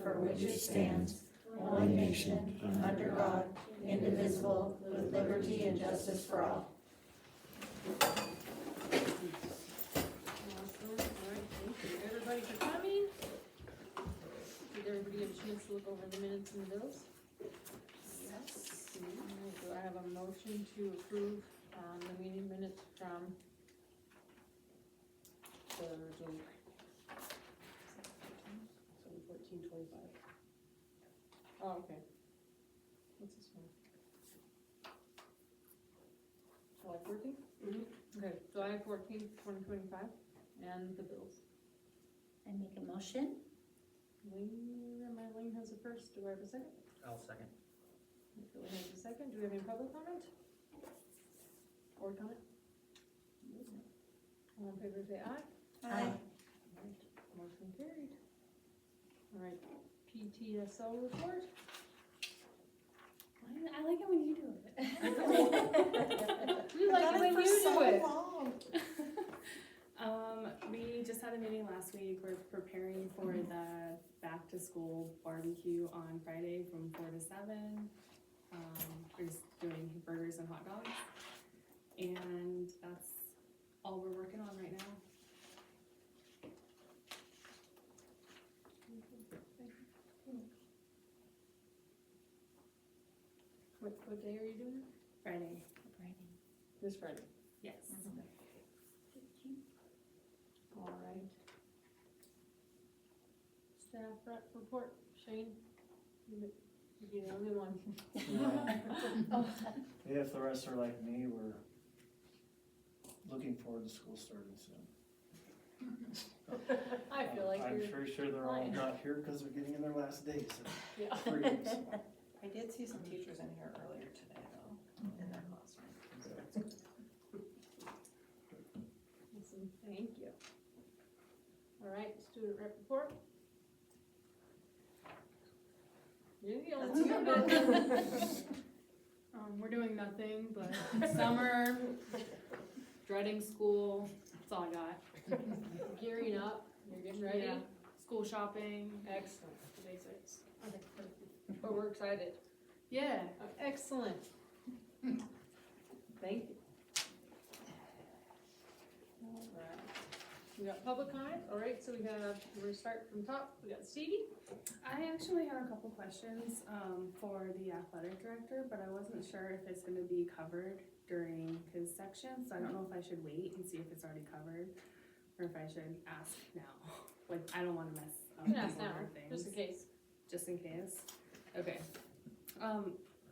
for which it stands, one nation, under God, indivisible, with liberty and justice for all. Awesome. All right, thank you everybody for coming. Did everybody get a chance to look over the minutes and the bills? Yes. All right, do I have a motion to approve, the meeting minutes from the July? 14/25. Oh, okay. What's this one? July 14th? Okay, July 14th, 2025, and the bills. I make a motion. Marlene has a first, do I have a second? I'll second. Billy has a second, do we have any public comment? Or comment? All in favor say aye. Aye. Alright, motion carried. Alright, PTSO report. I like it when you do it. We like it when you do it. We just had a meeting last week. We're preparing for the back to school barbecue on Friday from 4 to 7. We're just doing burgers and hot dogs. And that's all we're working on right now. What day are you doing? Friday. This Friday. Yes. Alright. Staff rep report, Shane? You're the only one. If the rest are like me, we're looking forward to school starting soon. I feel like I'm you're pretty sure they're all lying. not here because they're getting in their last days. Yeah. 3 weeks. I did see some teachers in here earlier today, though, in their classroom. Awesome, thank you. Alright, student rep report. You're the only one. We're doing nothing but summer, dreading school. That's all I got. Gearing up, you're getting ready. Yeah. School shopping. Excellent, basics. Okay, perfect. But we're excited. Yeah. Excellent. Thank you. Alright, we got public comment, alright, so we're gonna start from top, we got Stevie. I actually have a couple questions for the athletic director, but I wasn't sure if it's going to be covered during his section, so I don't know if I should wait and see if it's already covered, or if I should ask now. Like, I don't want to mess up You can ask now, important things. just in case. Just in case? Okay.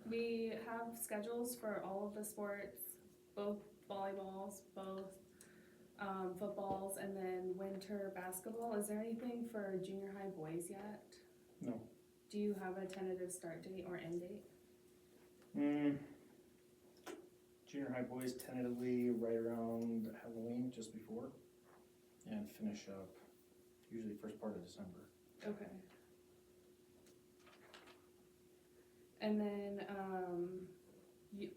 We have schedules for all of the sports, both volleyballs, both footballs, and then winter basketball. Is there anything for junior high boys yet? No. Do you have a tentative start date or end date? Junior high boys tentatively right around Halloween, just before, and finish up usually first part of December. Okay. And then,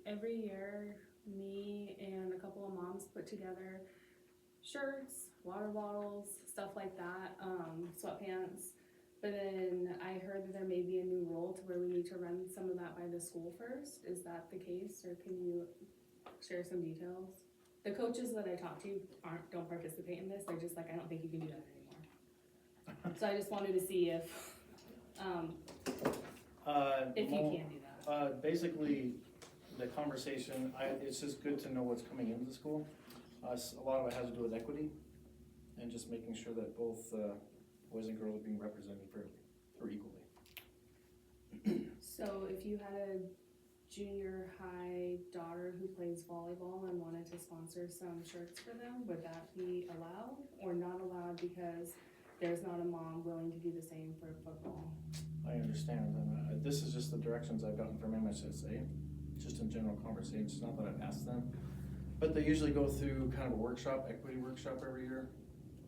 every year, me and a couple of moms put together shirts, water bottles, stuff like that, sweatpants. But then I heard that there may be a new rule to where we need to run some of that by the school first. Is that the case, or can you share some details? The coaches that I talked to don't participate in this. They're just like, I don't think you can do that anymore. So I just wanted to see if you can do that. Basically, the conversation, it's just good to know what's coming into the school. A lot of it has to do with equity and just making sure that both boys and girls are being represented fairly or equally. So if you had a junior high daughter who plays volleyball and wanted to sponsor some shirts for them, would that be allowed or not allowed because there's not a mom willing to do the same for football? I understand, and this is just the directions I've gotten from MSSA, just in general conversations, not that I've asked them. But they usually go through kind of a workshop, equity workshop every year,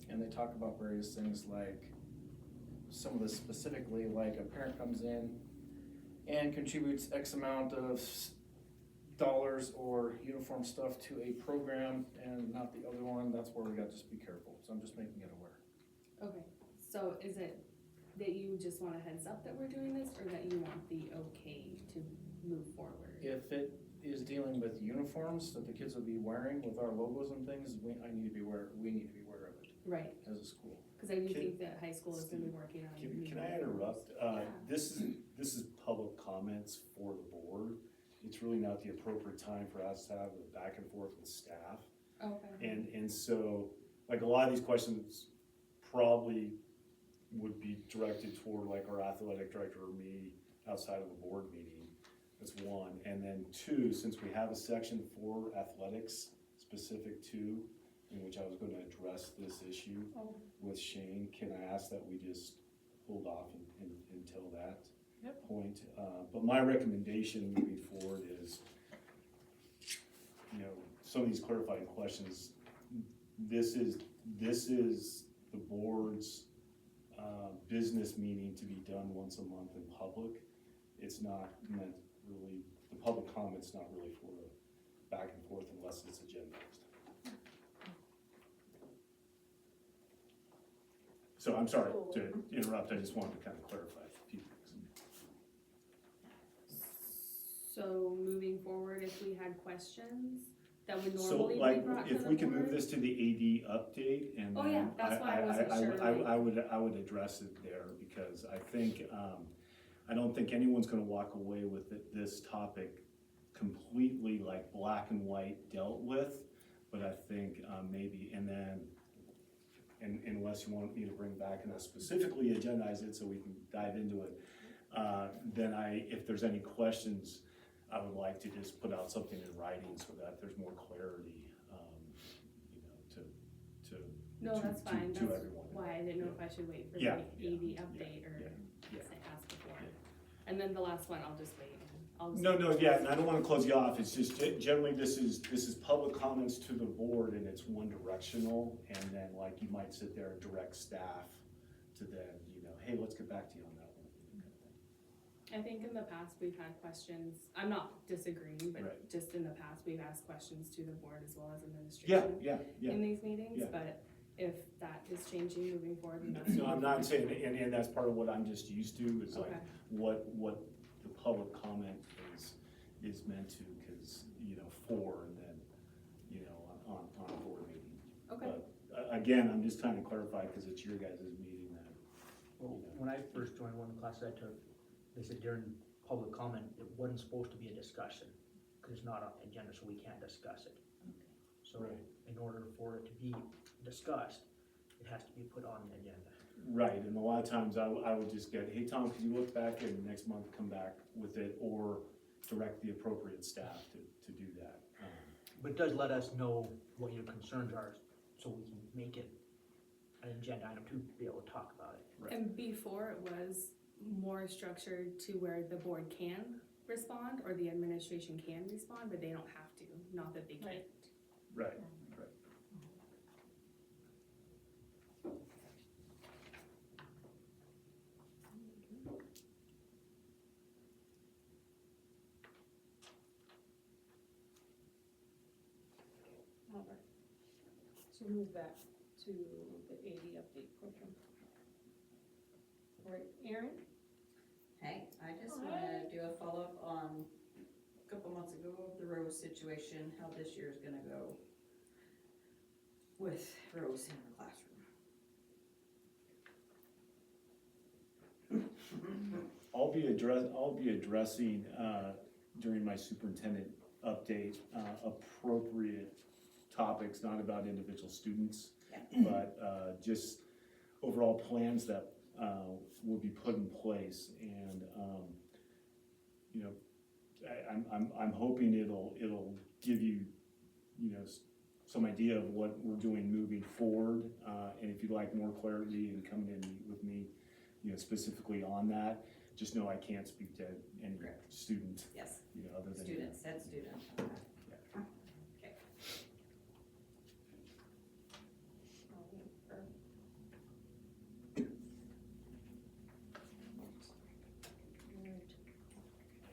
and they talk about various things like, some of the specifically, like a parent comes in and contributes X amount of dollars or uniform stuff to a program and not the other one, that's where we gotta just be careful, so I'm just making it aware. Okay, so is it that you just want a heads up that we're doing this, or that you want the okay to move forward? If it is dealing with uniforms that the kids will be wearing with our logos and things, we need to be aware of it Right, as a school. cause I do Can- think that high school is gonna be working on. Can I interrupt? Yeah. This is public comments for the board. It's really not the appropriate time for us to have a back and forth with staff. Okay, And so, like, a lot of these questions probably would be directed toward like our athletic director or me outside of a board meeting. That's one. And then two, since we have a section for athletics specific to, in which I was gonna address this issue Oh. with Shane, can I ask that we just hold off until that Yep. point? But my recommendation moving forward is, you know, some of these clarifying questions, this is the board's business meeting to be done once a month in public. It's not meant really, the public comment's not really for a back and forth unless it's agendized. So I'm sorry to interrupt, I just wanted to kind of clarify a few things. so moving forward, if we had questions that would So normally be like, brought to the if we can move board? this to the AD update and Oh, then yeah, that's why I wasn't sure, like- I would address it there because I think, I don't think anyone's gonna walk away with this topic completely like black and white dealt with, but I think, maybe, and then, unless you want me to bring back and I specifically agendize it so we can dive into it, then if there's any questions, I would like to just put out something in writing so that there's more clarity, you know, No, to- that's to- fine, to that's everyone. why I didn't know if I should wait for the Yeah, AD yeah, update or yeah. say ask before. Yeah. And then the last one, I'll just wait. I'll just- No, yeah, and I don't wanna close you off, it's just generally this is public comments to the board and it's one directional. And then like you might sit there and direct staff to then, you know, hey, let's get back to you on that one. I think in the past, we've had questions, I'm not disagreeing, but Right. just in the past, we've asked questions to the board as well as Yeah, administration yeah. in these meetings, Yeah. but if that is changing moving forward, then that's. No, I'm not saying, and that's part of what I'm just used to, is like, Okay. what the public comment is meant to, cause, you know, for, and then, you know, on a board meeting. Okay, But, again, I'm just trying to clarify, cause it's your guys' meeting that, Well, when I first joined one of the classes I took, they said during public comment, it wasn't supposed to be a discussion, because it's not on the agenda, so we can't discuss it. So Right. in order for it to be discussed, it has to be put on the agenda. right, and a lot of times I would just get, hey, Tom, could you look back and next month come back with it, or direct the appropriate staff to do that. But it does let us know what your concerns are, so we can make it an agenda item to be able to talk about it. Right. and before it was more structured to where the board can respond or the administration can respond, but they don't have to, not that they can't. Right. Right, Alright. So move that to the AD update portion. Alright, Erin? Hey, I just wanna do a follow-up on a couple months ago of the Rose situation, how this year's gonna go with Rose in the classroom. I'll be addressing, during my superintendent update, appropriate topics, not about individual students, but, just overall plans that, will be put in place, and, you know, I'm hoping it'll give you, you know, some idea of what we're doing moving forward, and if you'd like more clarity and come in and meet with me, you know, specifically on that, just know I can't speak to any Correct. student, Yes, you know, other than. student, said student. Okay.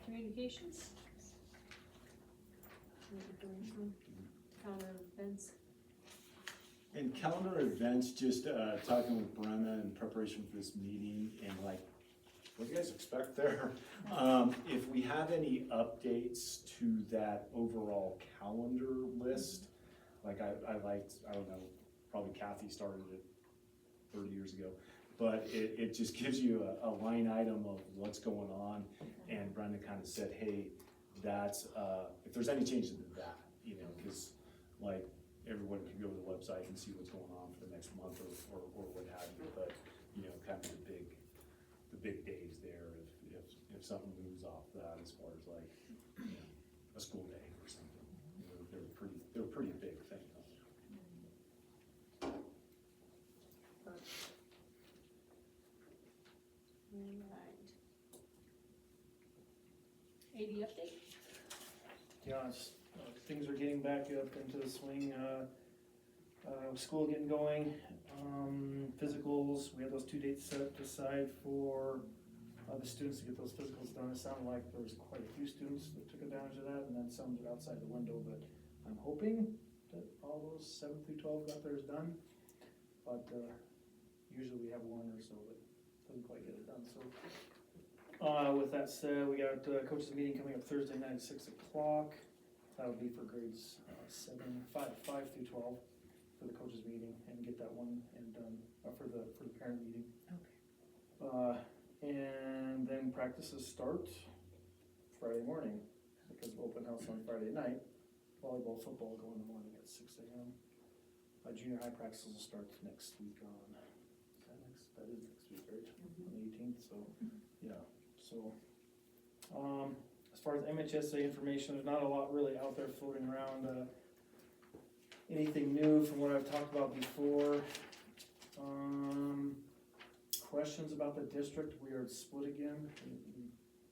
Communications? Counter events? And calendar events, just talking with Brenna in preparation for this meeting, and like, what do you guys expect there? If we have any updates to that overall calendar list, like I liked, I don't know, probably Kathy started it 30 years ago, but it just gives you a line item of what's going on, and Brenda kind of said, hey, that's, if there's any changes to that, you know, because like, everyone can go to the website and see what's going on for the next month or what have you, but, you know, kind of the big days there, if something moves off that as far as like, you know, a school day or something, you know, they're pretty big things. Alright. AD update? Yeah, things are getting back up into the swing, school getting going, physicals, we had those 2 dates set aside for, the students to get those physicals done. It sounded like there was quite a few students that took advantage of that, and then some that are outside the window, but I'm hoping that all those 7 through 12 got theirs done. But, usually we have one or so that doesn't quite get it done, so. With that said, we got, coaches meeting coming up Thursday night at 6 o'clock. That'll be for grades, 5 through 12 for the coaches meeting, and get that one and done, for the parent meeting. Okay. And then practices start Friday morning, because of open house on Friday night. Volleyball, football go in the morning at 6 a.m. Junior high practices will start next week on, that is next week, right? On the 18th, so, yeah, so. As far as MHSA information, there's not a lot really out there floating around, anything new from what I've talked about before. Questions about the district, we are split again,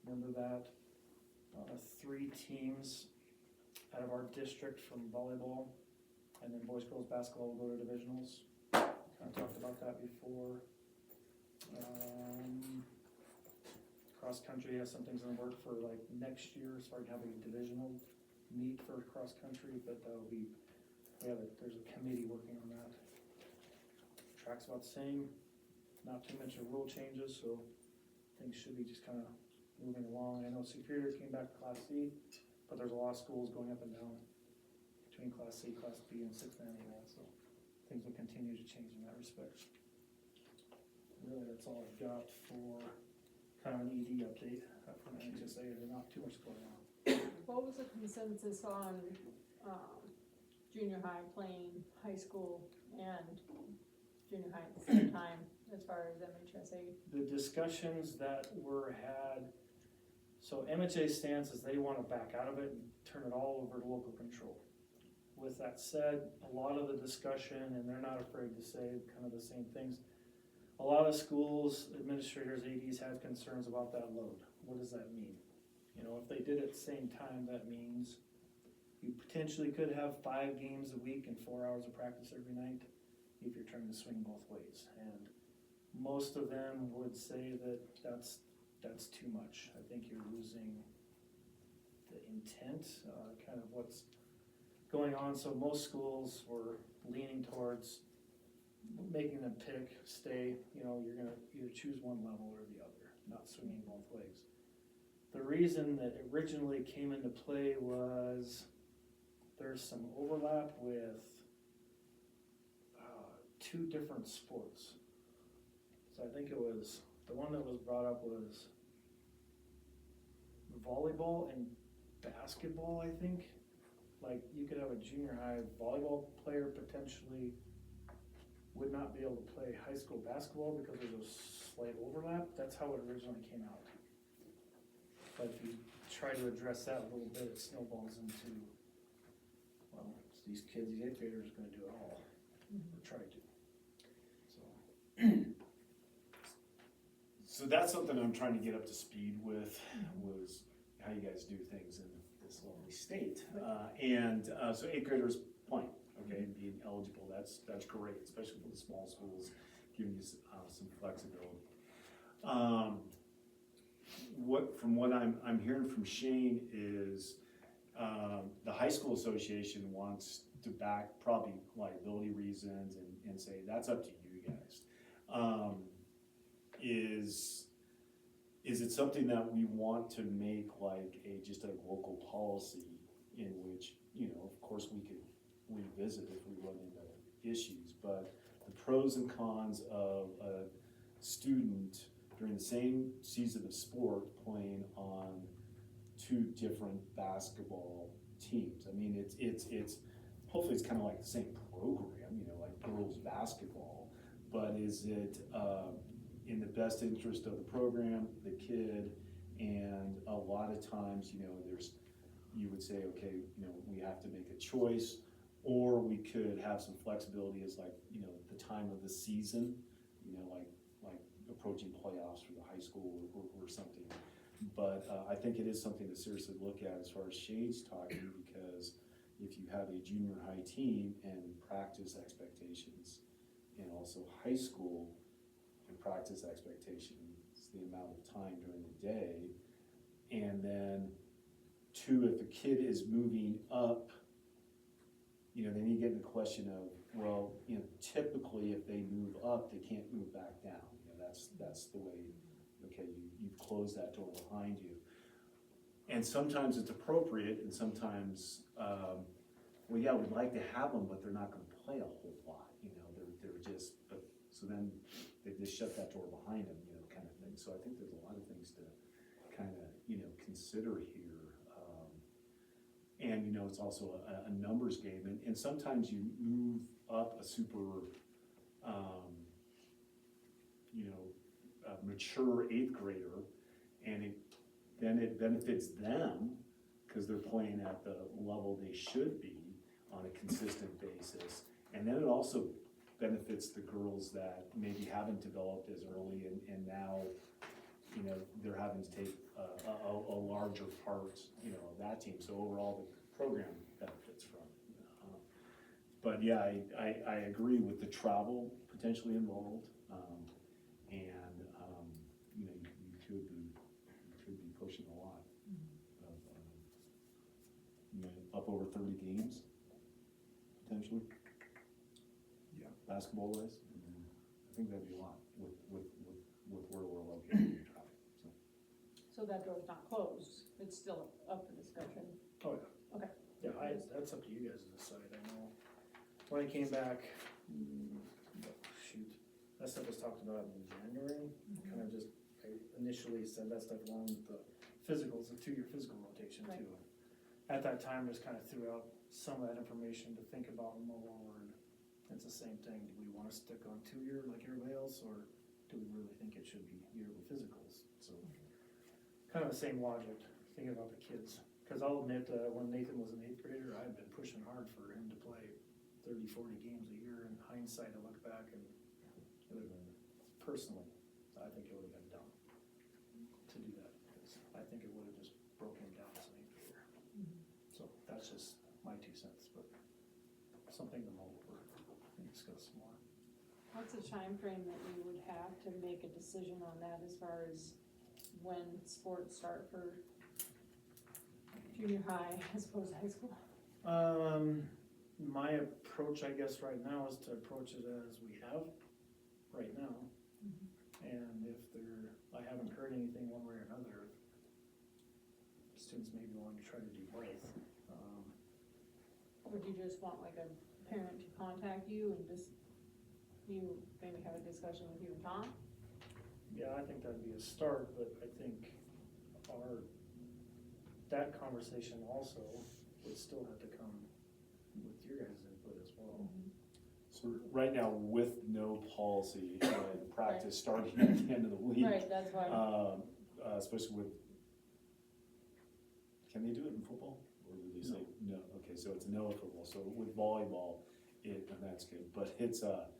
remember that? 3 teams out of our district from volleyball, and then boys, girls basketball will go to divisionals. Kind of talked about that before. Cross country has some things in the work for like next year, as far as having a divisional meet for cross country, but that'll be, there's a committee working on that. Track's about the same, not too much of rule changes, so things should be just kind of moving along. I know Superior came back to Class C, but there's a lot of schools going up and down between Class C, Class B, and 6-man A, so things will continue to change in that respect. Really, that's all I've got for kind of an ED update from NHSA. There's not too much going on. What was the consensus on, junior high playing high school and junior high at the same time, as far as MHSA? The discussions that were had, so MHA's stance is they want to back out of it and turn it all over to local control. With that said, a lot of the discussion, and they're not afraid to say kind of the same things, a lot of schools, administrators, ADs have concerns about that load. What does that mean? You know, if they did it at the same time, that means you potentially could have 5 games a week and 4 hours of practice every night if you're trying to swing both ways. And most of them would say that that's too much. I think you're losing the intent, kind of what's going on. So most schools were leaning towards making them pick, stay, you know, you're gonna either choose one level or the other, not swinging both ways. The reason that originally came into play was there's some overlap with 2 different sports. So I think it was, the one that was brought up was volleyball and basketball, I think. Like, you could have a junior high volleyball player potentially would not be able to play high school basketball because there's a slight overlap. That's how it originally came out. But if you try to address that a little bit, it snowballs into, well, these kids, these 8th graders are gonna do it all, or try to. So that's something I'm trying to get up to speed with, was how you guys do things in this lovely state. So 8th graders playing, okay, and being eligible, that's great, especially for the small schools, giving you some flexibility. From what I'm hearing from Shane is, the high school association wants to back probably liability reasons and say, that's up to you guys. Is it something that we want to make like just a local policy in which, you know, of course we could revisit if we run into issues, but the pros and cons of a student during the same season of sport playing on two different basketball teams. I mean, it's hopefully it's kind of like the same program, you know, like girls basketball, but is it in the best interest of the program, the kid, and a lot of times, you know, you would say, okay, you know, we have to make a choice, or we could have some flexibility as like, you know, the time of the season, you know, like approaching playoffs for the high school or something. But I think it is something to seriously look at as far as Shane's talking, because if you have a junior high team and practice expectations, and also high school and practice expectations, the amount of time during the day, and then two, if a kid is moving up, you know, then you get in the question of, well, you know, typically if they move up, they can't move back down. You know, that's the way, okay, you've closed that door behind you. And sometimes it's appropriate, and sometimes, well, yeah, we'd like to have them, but they're not gonna play a whole lot, you know, they're just, so then they just shut that door behind them, you know, kind of thing. So I think there's a lot of things to kind of, you know, consider here. And, you know, it's also a numbers game, and sometimes you move up a super, you know, a mature 8th grader, and then it benefits them because they're playing at the level they should be on a consistent basis. And then it also benefits the girls that maybe haven't developed as early, and now, you know, they're having to take a larger part, you know, of that team. So overall, the program benefits from. But yeah, I agree with the travel potentially involved, and you know, you could be pushing a lot of, you know, up over 30 games potentially. Yeah. Basketball wise, I think that'd be a lot with where we're located in traffic. So that door's not closed, it's still up for discussion. Oh, yeah. Okay. Yeah, that's up to you guys to decide, I know. When I came back, that stuff was talked about in January, kind of just, I initially said that stuff along with the physicals, the 2-year physical rotation Right. too. At that time, just kind of threw out some of that information to think about more, and it's the same thing, do we want to stick on 2-year like everybody else, or do we really think it should be yearly physicals? So, kind of the same logic, thinking about the kids. Because I'll admit, when Nathan was an 8th grader, I've been pushing hard for him to play 30, 40 games a year. In hindsight, I look back and it would have been, personally, I think it would have been dumb to do that. Because I think it would have just broken him down as an 8th grader. So that's just my 2 cents, but something to mull over and discuss some more. What's the time frame that we would have to make a decision on that as far as when sports start for junior high as opposed to high school? My approach, I guess, right now is to approach it as we have right now. And if I haven't heard anything one way or another, students may be wanting to try to do both. Would you just want like a parent to contact you and just, you maybe have a discussion with you and Tom? Yeah, I think that'd be a start, but I think that conversation also would still have to come with your guys' input as well. So right now, with no policy, and practice starting at the end of the week, Right, that's why. especially with, can they do it in football? Or do they say, no, okay, so it's no football, so with volleyball, and that's good, but it's, so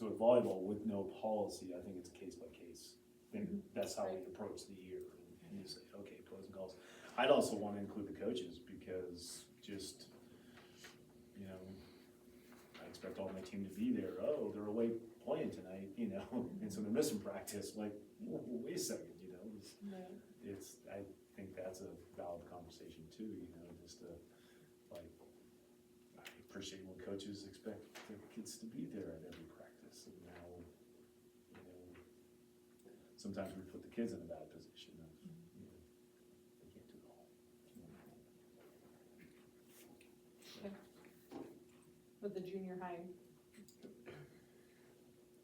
with volleyball, with no policy, I think it's a case by case. And that's how we approach the year, and you say, okay, pros and cons. I'd also wanna include the coaches, because just, you know, I expect all my team to be there. Oh, they're away playing tonight, you know, and so they're missing practice. Like, wait a second, you know, I think that's a valid conversation too, you know, just to, like, appreciate when coaches expect their kids to be there at every practice, and now, you know, sometimes we put the kids in a bad position of, you know, they can't do it all. But the junior high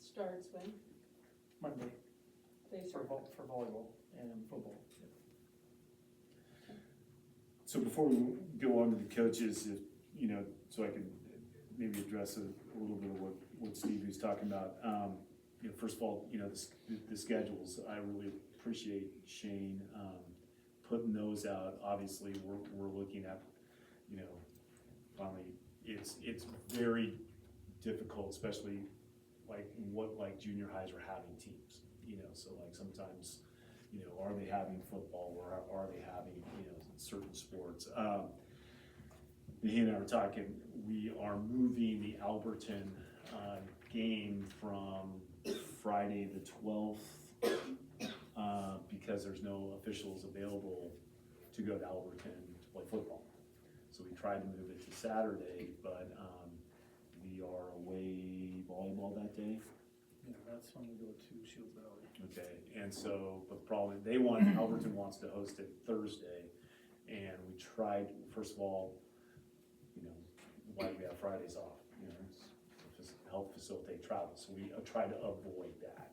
starts when Monday they for start. for volleyball and football. So before we go on to the coaches, if, you know, so I can maybe address a little bit of what Steve was talking about. You know, first of all, you know, the schedules, I really appreciate Shane, putting those out. Obviously, we're looking at, you know, finally, it's very difficult, especially like junior highs are having teams, you know, so like sometimes, you know, are they having football or are they having, you know, certain sports? He and I were talking, we are moving the Alberton game from Friday the 12th because there's no officials available to go to Alberton to play football. So we tried to move it to Saturday, but we are away volleyball that day. Yeah, that's when we go to Shields Valley. Okay, and so, but probably, Alberton wants to host it Thursday, and we tried, first of all, you know, why do we have Fridays off? You know, it's to help facilitate travel, so we tried to avoid that.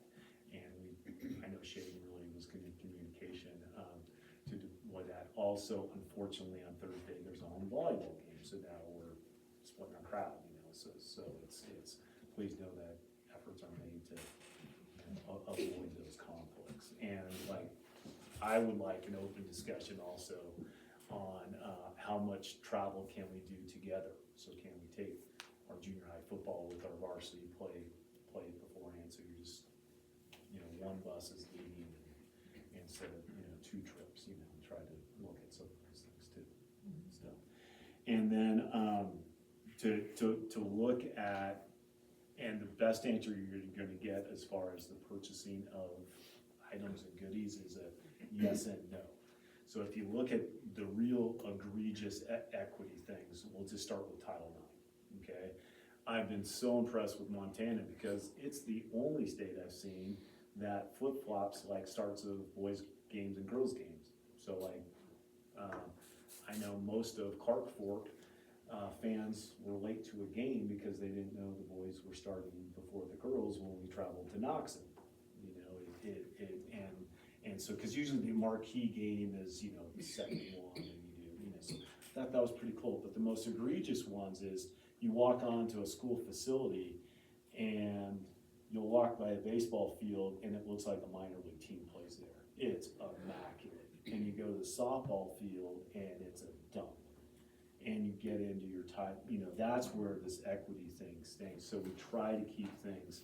And I know Shane really was good in communication, to avoid that. Also, unfortunately, on Thursday, there's a home volleyball game, so now we're splitting our crowd, you know, so it's, please know that efforts are made to avoid those conflicts. And like, I would like an open discussion also on how much travel can we do together? So can we take our junior high football with our varsity play beforehand, so you're just, you know, one bus is leaving instead of, you know, two trips, you know, and try to look at some of those things too. So, and then to look at, and the best answer you're gonna get as far as the purchasing of items and goodies is a yes and no. So if you look at the real egregious equity things, we'll just start with Title IX, okay? I've been so impressed with Montana because it's the only state I've seen that flip-flops like starts of boys games and girls games. So like, I know most of Clark Fork fans were late to a game because they didn't know the boys were starting before the girls when we traveled to Knoxon. You know, and so, cause usually the marquee game is, you know, the second one, and you know, so that was pretty cool. But the most egregious ones is you walk onto a school facility and you'll walk by a baseball field and it looks like a minor league team plays there. It's immaculate. And you go to the softball field and it's a dump. And you get into your time, you know, that's where this equity thing stinks. So we try to keep things,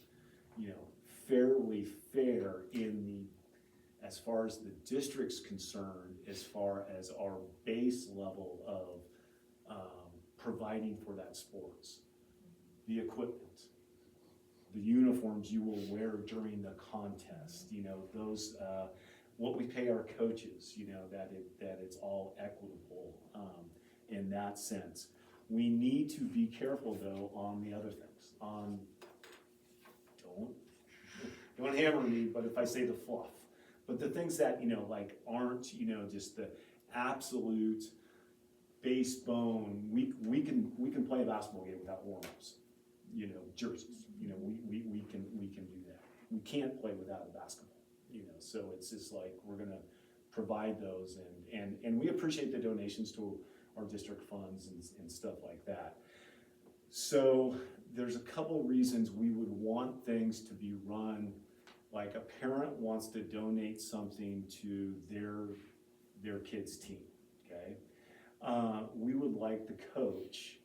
you know, fairly fair in the, as far as the district's concerned, as far as our base level of providing for that sports. The equipment, the uniforms you will wear during the contest, you know, those, what we pay our coaches, you know, that it's all equitable in that sense. We need to be careful though on the other things, on, don't hammer me, but if I say the fluff. But the things that, you know, like aren't, you know, just the absolute base bone, we can play a basketball game without warm-ups, you know, jerseys, you know, we can do that. We can't play without a basketball, you know, so it's just like, we're gonna provide those and we appreciate the donations to our district funds and stuff like that. So there's a couple reasons we would want things to be run, like a parent wants to donate something to their kid's team, okay? We would like the coach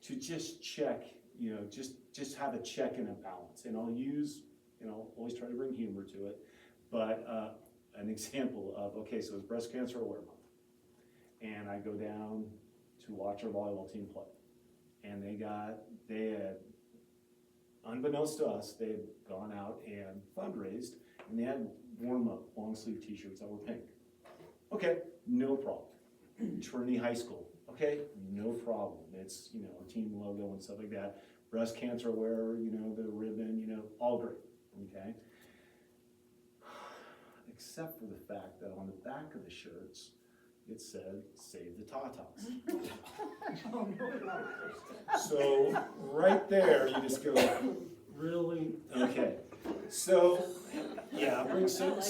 to just check, you know, just have a check and a balance. And I'll use, you know, always try to bring humor to it, but an example of, okay, so it's Breast Cancer Awareness Month. And I go down to watch our volleyball team play. And they had, unbeknownst to us, they had gone out and fundraised, and they had warm-up long sleeve t-shirts that were pink. Okay, no problem. Trinity High School, okay, no problem, it's, you know, a team logo and stuff like that. Breast cancer wearer, you know, the ribbon, you know, all great, okay? Except for the fact that on the back of the shirts, it said, "Save the Tatas." So, right there, you just go, really? Okay, so, yeah, so,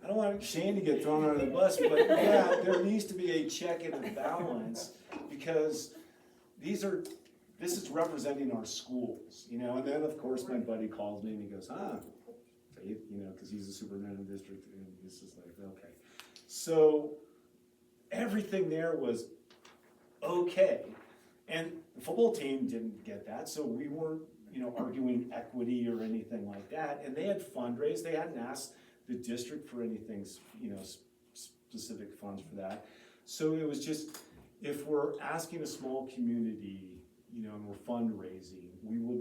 I don't want Shane to get thrown under the bus, but yeah, there needs to be a check and a balance, because this is representing our schools, you know, and then, of course, my buddy calls me and he goes, Faith, you know, because he's a superintendent of the district, and it's just like, okay. So, everything there was okay, and the football team didn't get that, so we weren't, you know, arguing equity or anything like that, and they had fundraised, they hadn't asked the district for anything, you know, specific funds for that. So it was just, if we're asking a small community, you know, and we're fundraising, we would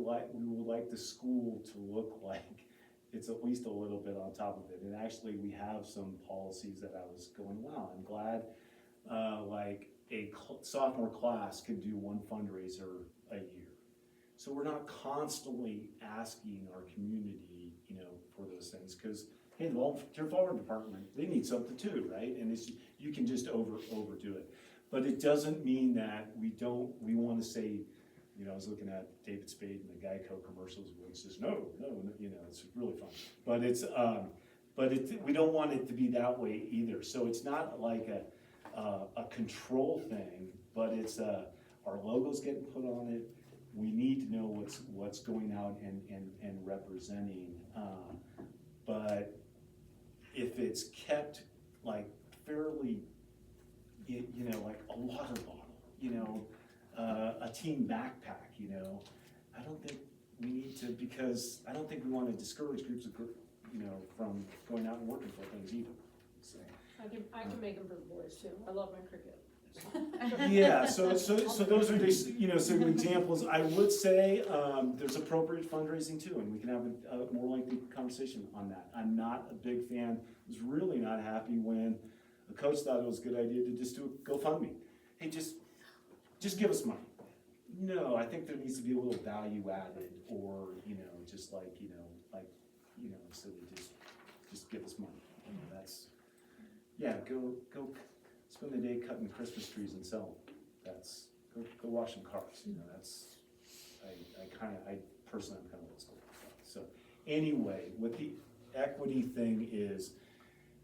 like the school to look like it's at least a little bit on top of it. And actually, we have some policies that I was going, wow, I'm glad, like a sophomore class can do one fundraiser a year. So we're not constantly asking our community, you know, for those things, because hey, the volunteer fire department, they need something too, right? And you can just overdo it. But it doesn't mean that we want to say, you know, I was looking at David Spade and the Geico commercials where he says, no, you know, it's really fun. But we don't want it to be that way either. So it's not like a control thing, but it's our logo's getting put on it. We need to know what's going out and representing. But if it's kept like fairly, you know, like a water bottle, you know, a team backpack, you know, I don't think we need to, because I don't think we want to discourage groups of, you know, from going out and working for things either. So. I can make them for the boys too, I love my cricket. Yeah, so those are just, you know, some examples. I would say there's appropriate fundraising too, and we can have a more lengthy conversation on that. I'm not a big fan, I was really not happy when a coach thought it was a good idea to just do a GoFundMe. Hey, just give us money. No, I think there needs to be a little value added, or, you know, just like, instead of just give us money. You know, that's, yeah, go spend the day cutting Christmas trees and sell them. That's, go wash some cars, you know, that's, I personally, I'm kind of old school. So, anyway, what the equity thing is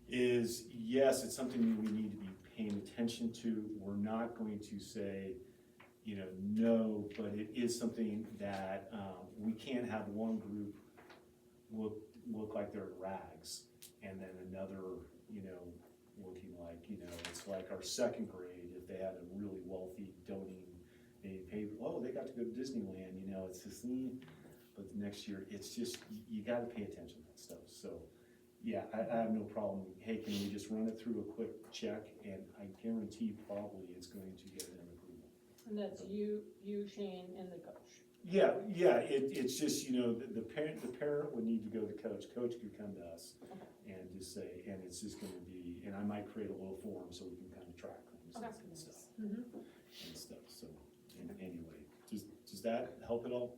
yes, it's something we need to be paying attention to. We're not going to say, you know, no, but it is something that we can't have one group look like they're in rags, and then another, you know, looking like, you know, it's like our second grade, if they had a really wealthy doting, they paid, oh, they got to go to Disneyland, you know, it's just, but the next year, it's just, you gotta pay attention to that stuff. So, yeah, I have no problem. Hey, can we just run it through a quick check? And I guarantee probably it's going to get an approval. And that's you, Shane, and the coach. Yeah, it's just, you know, the parent would need to go to coach could come to us and just say, and it's just gonna be, and I might create a little form so we can kind of track things and stuff. And stuff, so, and anyway, does that help at all?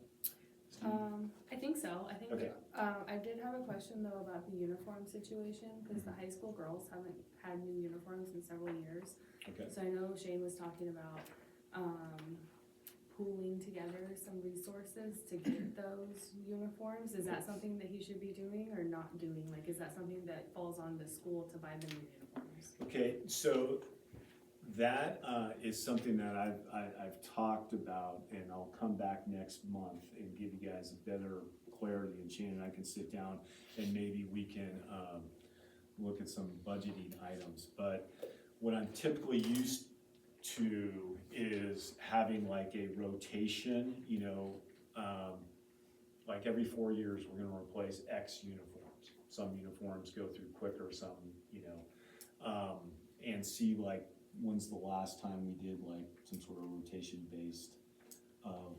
I think so. I think, Okay. I did have a question though about the uniform situation, because the high school girls haven't had new uniforms in several years. Okay. So I know Shane was talking about, pooling together some resources to get those uniforms. Is that something that he should be doing or not doing? Like, is that something that falls on the school to buy the new uniforms? Okay, so that is something that I've talked about, and I'll come back next month and give you guys a better clarity, and Shannon and I can sit down and maybe we can look at some budgeting items. But what I'm typically used to is having like a rotation, you know, like every 4 years we're gonna replace X uniforms. Some uniforms go through quicker, some, you know, and see like when's the last time we did like some sort of rotation based of,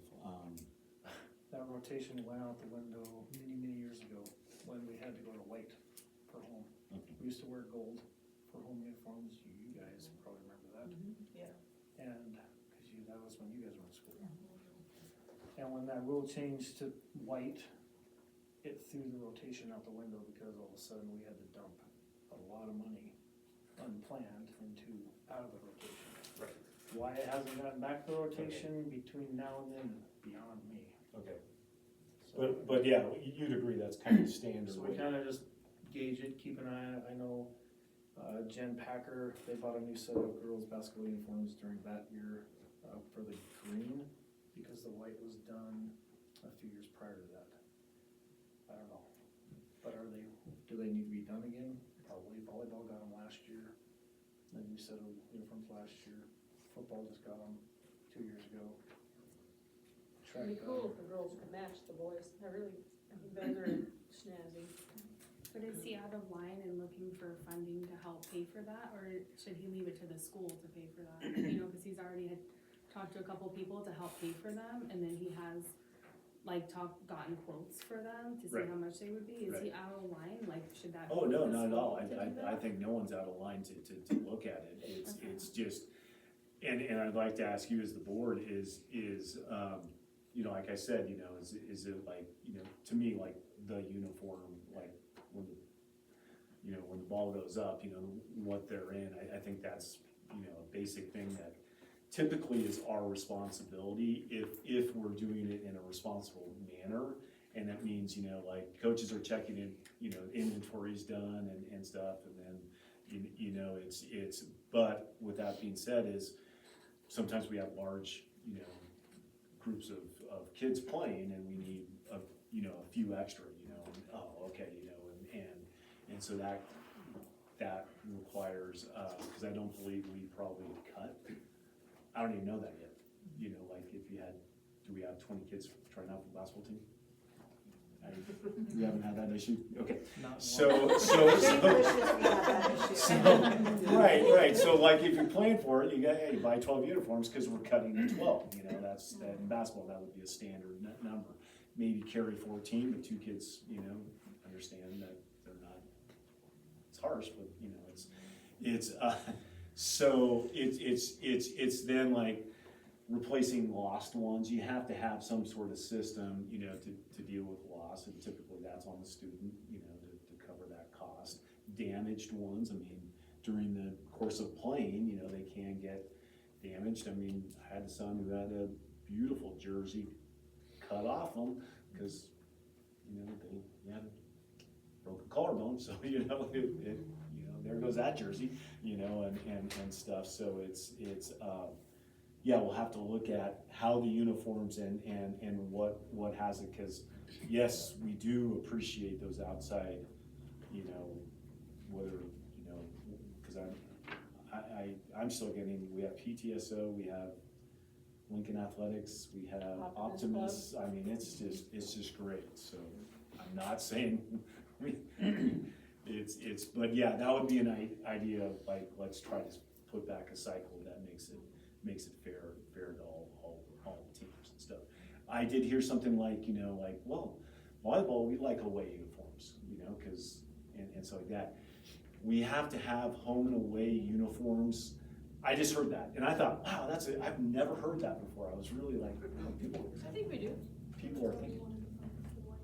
That rotation went out the window many years ago when we had to go to white for home. we used to wear gold for home uniforms, you guys probably remember that. Yeah. And, cause that was when you guys were in school. And when that rule changed to white, it threw the rotation out the window because all of a sudden we had to dump a lot of money unplanned into, out of the rotation. Right. Why it hasn't gotten back to the rotation between now and then, beyond me. Okay. So- But yeah, you'd agree that's kind of standard. So we kinda just gauge it, keep an eye on it. I know, Jen Packer, they bought a new set of girls' basketball uniforms during that year, for the green, because the white was done a few years prior to that. I don't know, but do they need to be done again? Probably. Volleyball got them last year, a new set of uniforms last year. Football just got them 2 years ago. Track It'd be got cool 'em. if the girls could match the boys, I think those are snazzy. But is he out of line and looking for funding to help pay for that, or should he leave it to the school to pay for that? You know, cause he's already had talked to a couple people to help pay for them, and then he has gotten quotes for them to see Right. how much they would be. Is he Right. out of line? Like, should that? Oh, be no, the not at all. school to do I that? think no one's out of line to look at it. Okay. It's just, and I'd like to ask you as the board is, you know, like I said, you know, is it like, you know, to me, like the uniform, like when the, you know, when the ball goes up, you know, what they're in, I think that's, you know, a basic thing that typically is our responsibility if we're doing it in a responsible manner. And that means, you know, like coaches are checking in, you know, inventory's done and stuff, and then, you know, it's, but with that being said is sometimes we have large, you know, groups of kids playing and we need you know, a few extra, you know, and, oh, okay, you know, and so that requires, cause I don't believe we probably cut, I don't even know that yet, you know, like if you had, do we have 20 kids trying out for the basketball team? We haven't had that issue, okay, Not one. so, right, so like if you're playing for it, you buy 12 uniforms, cause we're cutting to 12, you know, that's, in basketball, that would be a standard number. Maybe carry 14, but 2 kids, you know, understand that they're not, it's harsh, but you know, so it's then like replacing lost ones. You have to have some sort of system, you know, to deal with loss, and typically that's on the student, you know, to cover that cost. Damaged ones, I mean, during the course of playing, you know, they can get damaged. I mean, I had a son who had a beautiful jersey cut off them because, you know, they had a broken collarbone, so, you know, you know, there goes that jersey, you know, and stuff. So it's yeah, we'll have to look at how the uniforms and what has it, because yes, we do appreciate those outside, you know, whether, you know, because I'm still getting, we have PTSO, we have Lincoln Athletics, we have Optimus. I mean, it's just great. So I'm not saying but yeah, that would be an idea of like, let's try to put back a cycle that makes it fair to all teams and stuff. I did hear something like, you know, like, well, volleyball, we like away uniforms, you know, cause, and so like that. We have to have home and away uniforms. I just heard that, and I thought, wow, I've never heard that before. I was really like, oh, I think we do, people are thinking.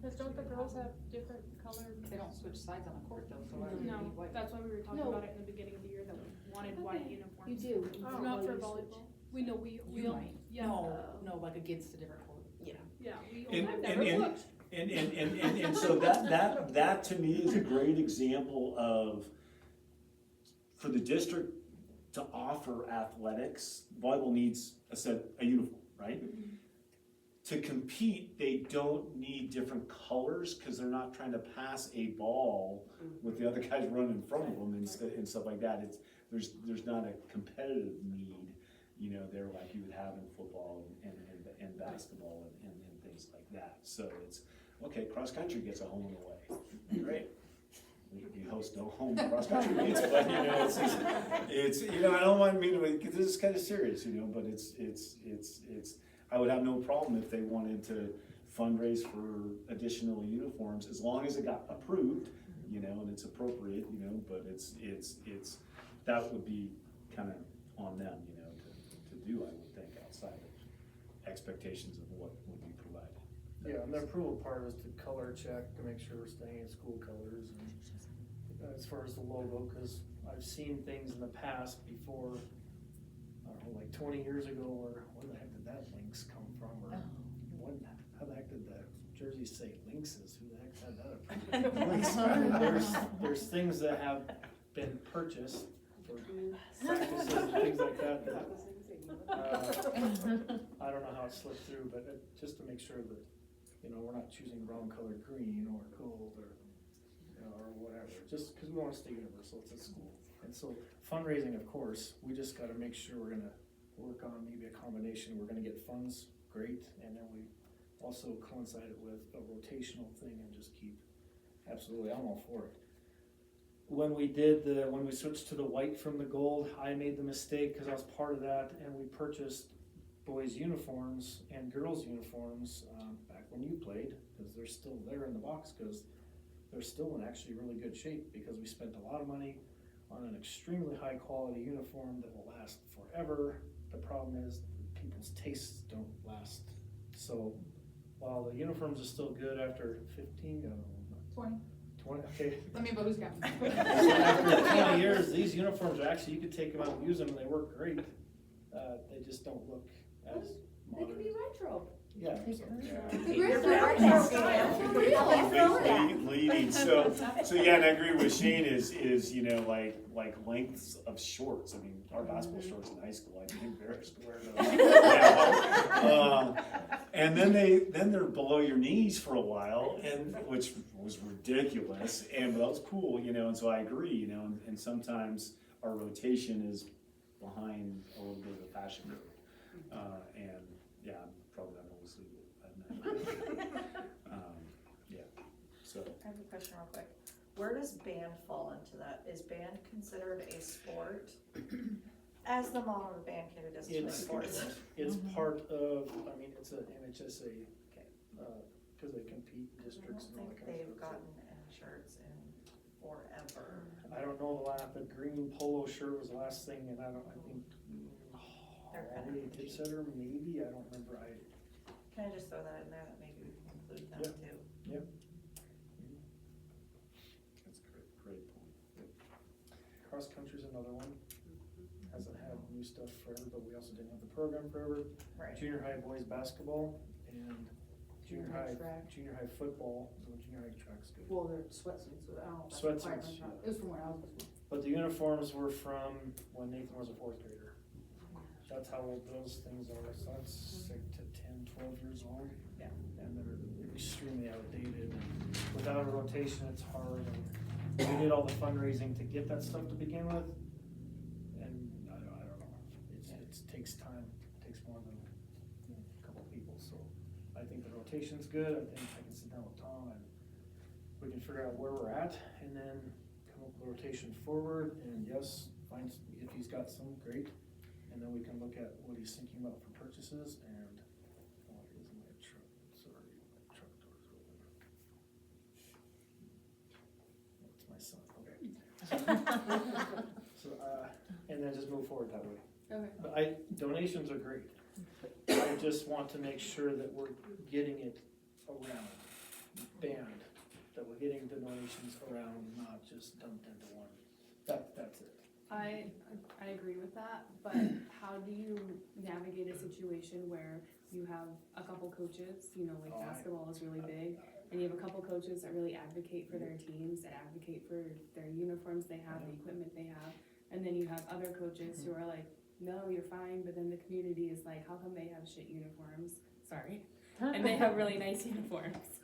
cause don't the girls have different colored? They don't switch sides on the court though, so why would it No, be white? that's why we were talking No. about it in the beginning of the year, that we wanted white uniforms. You do. Oh. Not for volleyball. We know we You all, might. yeah, No, like against a different court. Yeah. yeah, we And- all. I've never looked. And so that to me is a great example of, for the district to offer athletics, volleyball needs a uniform, right? To compete, they don't need different colors, cause they're not trying to pass a ball with the other guys running in front of them and stuff like that. There's not a competitive need, you know, there like you would have in football and basketball and things like that. So it's, okay, cross country gets a home and away, great. We host no home cross country meets, but you know, it's you know, I don't want me to, because this is kind of serious, you know, but it's I would have no problem if they wanted to fundraise for additional uniforms, as long as it got approved you know, and it's appropriate, you know, but it's, that would be kind of on them, you know, to do, I would think, outside of expectations of what would be provided. Yeah, and the approval part is to color check, to make sure we're staying in school colors, and as far as the logo, cause I've seen things in the past before, I don't know, like 20 years ago, where the heck did that Lynx come from, or how the heck did that jersey say Lynxes, who the heck had that? There's things that have been purchased for practices and things like that, I don't know how it slipped through, but just to make sure that, you know, we're not choosing the wrong color green or gold or, you know, or whatever, just because we want to stay universal, it's a school. And so fundraising, of course, we just gotta make sure we're gonna work on maybe a combination, we're gonna get funds, great, and then we also coincide it with a rotational thing and just keep, absolutely, I'm all for it. When we switched to the white from the gold, I made the mistake, cause I was part of that, and we purchased boys' uniforms and girls' uniforms, back when you played, cause they're still there in the box, cause they're still in actually really good shape, because we spent a lot of money on an extremely high quality uniform that will last forever. The problem is people's tastes don't last. So while the uniforms are still good after 15, 20, okay. Let me know who's got. After 20 years, these uniforms are actually, you could take them out and use them and they work great. They just don't look as They modern. could be retro. Yeah. Leading, so yeah, and I agree with Shane is, you know, like lengths of shorts. I mean, our basketball shorts in high school, I'd be embarrassed to wear those. Yeah. And then they're below your knees for a while, and which was ridiculous, and that was cool, you know, and so I agree, you know, and sometimes our rotation is behind a little bit of a fashion curve. And yeah, I'm probably not always legal. Yeah, so. I have a question real quick. Where does band fall into that? Is band considered a sport? As the mom of a band kid who doesn't play sports. It's part of, I mean, it's a MHSA, cause they compete in I districts and all don't that think kind of they've stuff. gotten shirts in forever. I don't know the green polo shirt was the last thing, and I think, They're kind of Holly Kidsetter, maybe, I don't remember, Can I just throw that in there, that maybe we can include them Yeah. too? That's a great point. Cross country's another one. Hasn't had new stuff forever, but we also didn't have the program forever. Right. Junior high boys basketball and junior high track. football, so junior high track's good. Well, they're sweatsuits, so I don't know. if that's Sweatsuits, requirement or not. yeah. It was from when I was in school. But the uniforms were from when Nathan was a fourth grader. That's how old those things are, so that's 6 to 10, 12 years old. Yeah. And they're extremely outdated, and without a rotation, it's hard, and we did all the fundraising to get that stuff to begin with. And I don't know, it takes time, it takes more than, you know, a couple people, so I think the rotation's good. I think I can sit down with Tom and we can figure out where we're at, and then come up with a rotation forward, and yes, find, if he's got some, great. And then we can look at what he's thinking about for purchases, and, oh, here's my truck, sorry, my truck door's open. That's my son, okay. So, and then just move forward that way. Okay. But donations are great. I just want to make sure that we're getting it around, band, that we're getting the donations around, not just dumped into one. That's it. I agree with that, but how do you navigate a situation where you have a couple coaches, you know, like basketball is really big, and you have a couple coaches that really advocate for their teams, that advocate for their uniforms they have, the equipment they have, and then you have other coaches who are like, no, you're fine, but then the community is like, how come they have shit uniforms? Sorry. And they have really nice uniforms.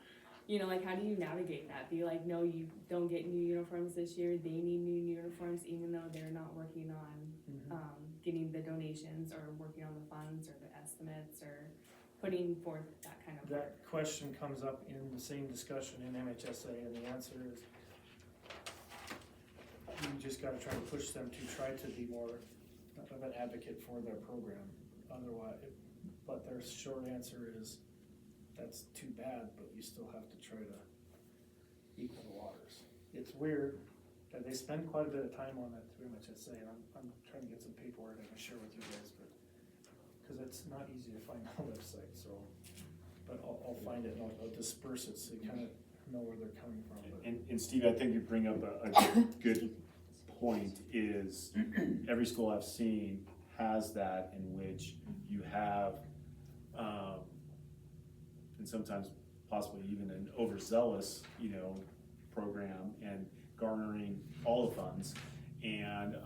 You know, like, how do you navigate that? Be like, no, you don't get new uniforms this year, they need new uniforms, even though they're not working on, getting the donations, or working on the funds, or the estimates, or putting forth that kind of work. That question comes up in the same discussion in MHSA, and the answer is, you just gotta try to push them to try to be more of an advocate for their program. Otherwise, but their short answer is, that's too bad, but you still have to try to equal the waters. it's weird that they spend quite a bit of time on that 3MHSA, and I'm trying to get some paperwork I can share with you guys, but, cause it's not easy to find on the website, so, but I'll find it and I'll disperse it so you kind of know where they're coming from, but. And Steve, I think you bring up a good point is every school I've seen has that in which you have, and sometimes possibly even an overzealous, program and garnering all the funds. And,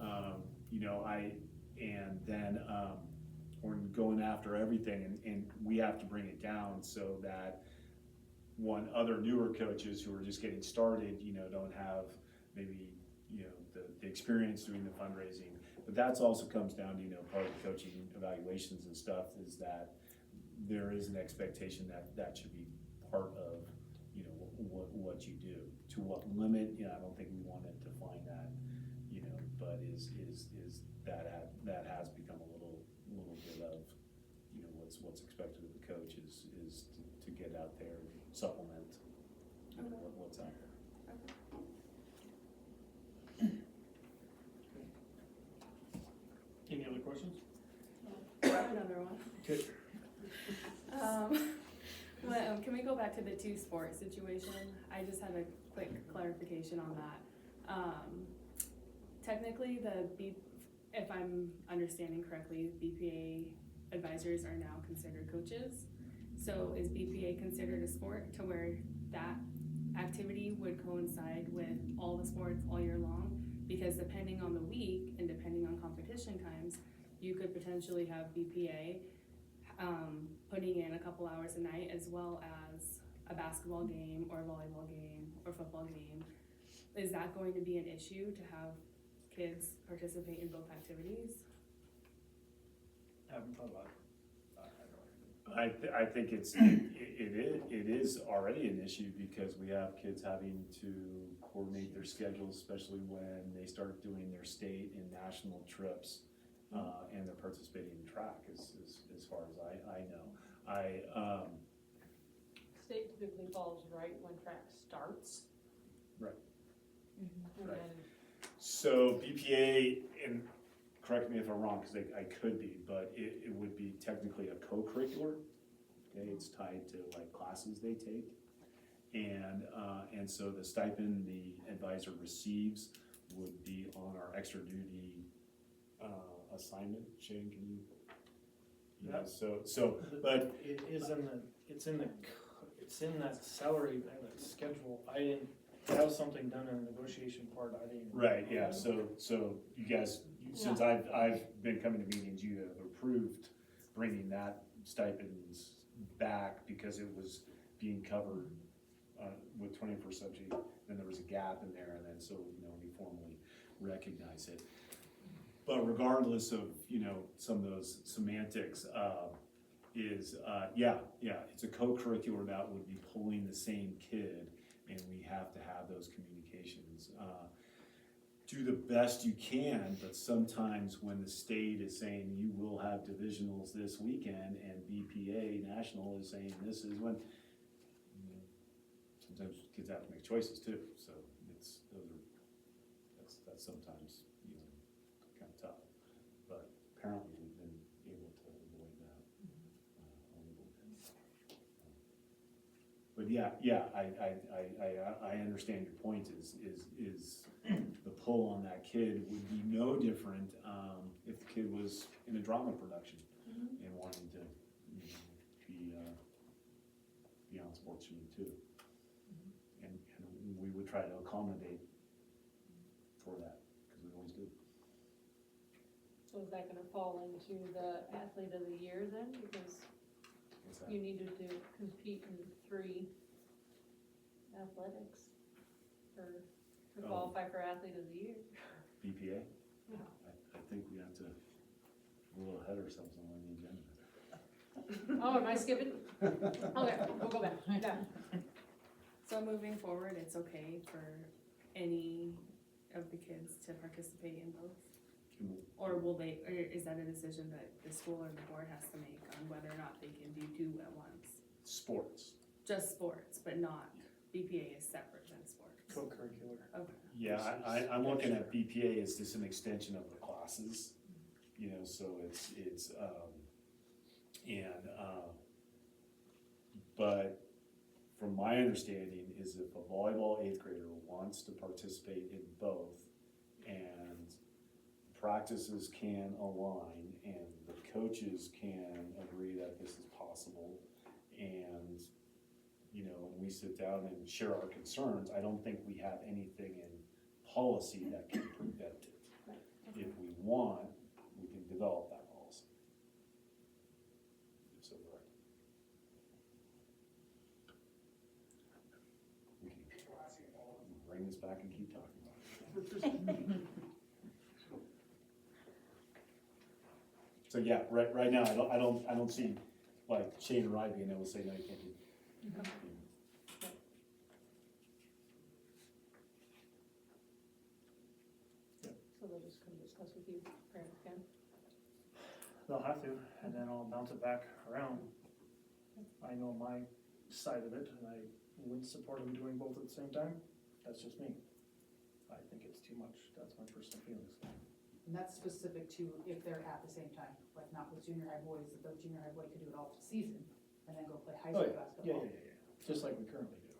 we're going after everything and we have to bring it down so that other newer coaches who are just getting started, don't have maybe, the experience doing the fundraising. But that's also comes down to, part of the coaching evaluations and stuff is that there is an expectation that should be part of, what you do. To what limit, I don't think we want to define that, but is that has become a little bit of, what's expected of the coach is to get out there and supplement what's out there. Any other questions? I have another one. Good. Can we go back to the two sport situation? I just had a quick clarification on that. Technically, if I'm understanding correctly, BPA advisors are now considered coaches. So is BPA considered a sport to where that activity would coincide with all the sports all year long? Because depending on the week and depending on competition times, you could potentially have BPA putting in a couple hours a night as well as a basketball game or volleyball game or football game. Is that going to be an issue to have kids participate in both activities? I haven't thought about it. I think it is already an issue because we have kids having to coordinate their schedules, especially when they start doing their state and national trips, and they're participating in track as far as I know. State typically falls right when track starts. Right. And Right. then So BPA, and correct me if I'm wrong, because I could be, but it would be technically a co-curricular. Okay, it's tied to like classes they take. And so the stipend the advisor receives would be on our extra duty assignment. Shane, can you? Yeah, but It's in that salary, that schedule. I didn't have something done in the negotiation part, I didn't. right, yeah, so you guys, since I've been coming to meetings, you have approved bringing that stipends back because it was being covered with 21st subsidy, then there was a gap in there, and then so, we formally recognize it. But regardless of, some of those semantics, it's a co-curricular that would be pulling the same kid, and we have to have those communications. Do the best you can, but sometimes when the state is saying you will have divisionals this weekend and BPA national is saying this is when, sometimes kids have to make choices too. So that's sometimes, kind of tough. But apparently we've been able to avoid that a little bit. But I understand your point is the pull on that kid would be no different if the kid was in a drama production and wanting to be on sports team too. And we would try to accommodate for that because we always do. so is that gonna fall into the athlete of the year then? Because What's that? you needed to compete in 3 athletics to qualify for athlete of the year. BPA? Yeah. I think we have to a little ahead ourselves on the agenda. Oh, am I skipping? Okay, we'll go back. Yeah. So moving forward, it's okay for any of the kids to participate in both? Or is that a decision that the school or the board has to make on whether or not they can do 2 at once? Sports. Just sports, but not, BPA is separate than sports. extracurricular. Okay. Yeah, I'm looking at BPA as just an extension of the classes, you know, so but from my understanding is if a volleyball eighth grader wants to participate in both and practices can align and the coaches can agree that this is possible and, you know, we sit down and share our concerns, I don't think we have anything in policy that can prevent it. If we want, we can develop that policy. So, right. We can bring this back and keep talking about it. So yeah, right now, I don't see like Shane or I being able to say, no, you can't do it. So they'll just come discuss with you, parents can. They'll have to, and then I'll bounce it back around. I know my side of it, and I wouldn't support them doing both at the same time. That's just me. I think it's too much. That's my personal feelings. And that's specific to if they're at the same time, like not with junior high boys, that the junior high boy could do it all season and then go play high Oh, school yeah, basketball. yeah, just like we currently do.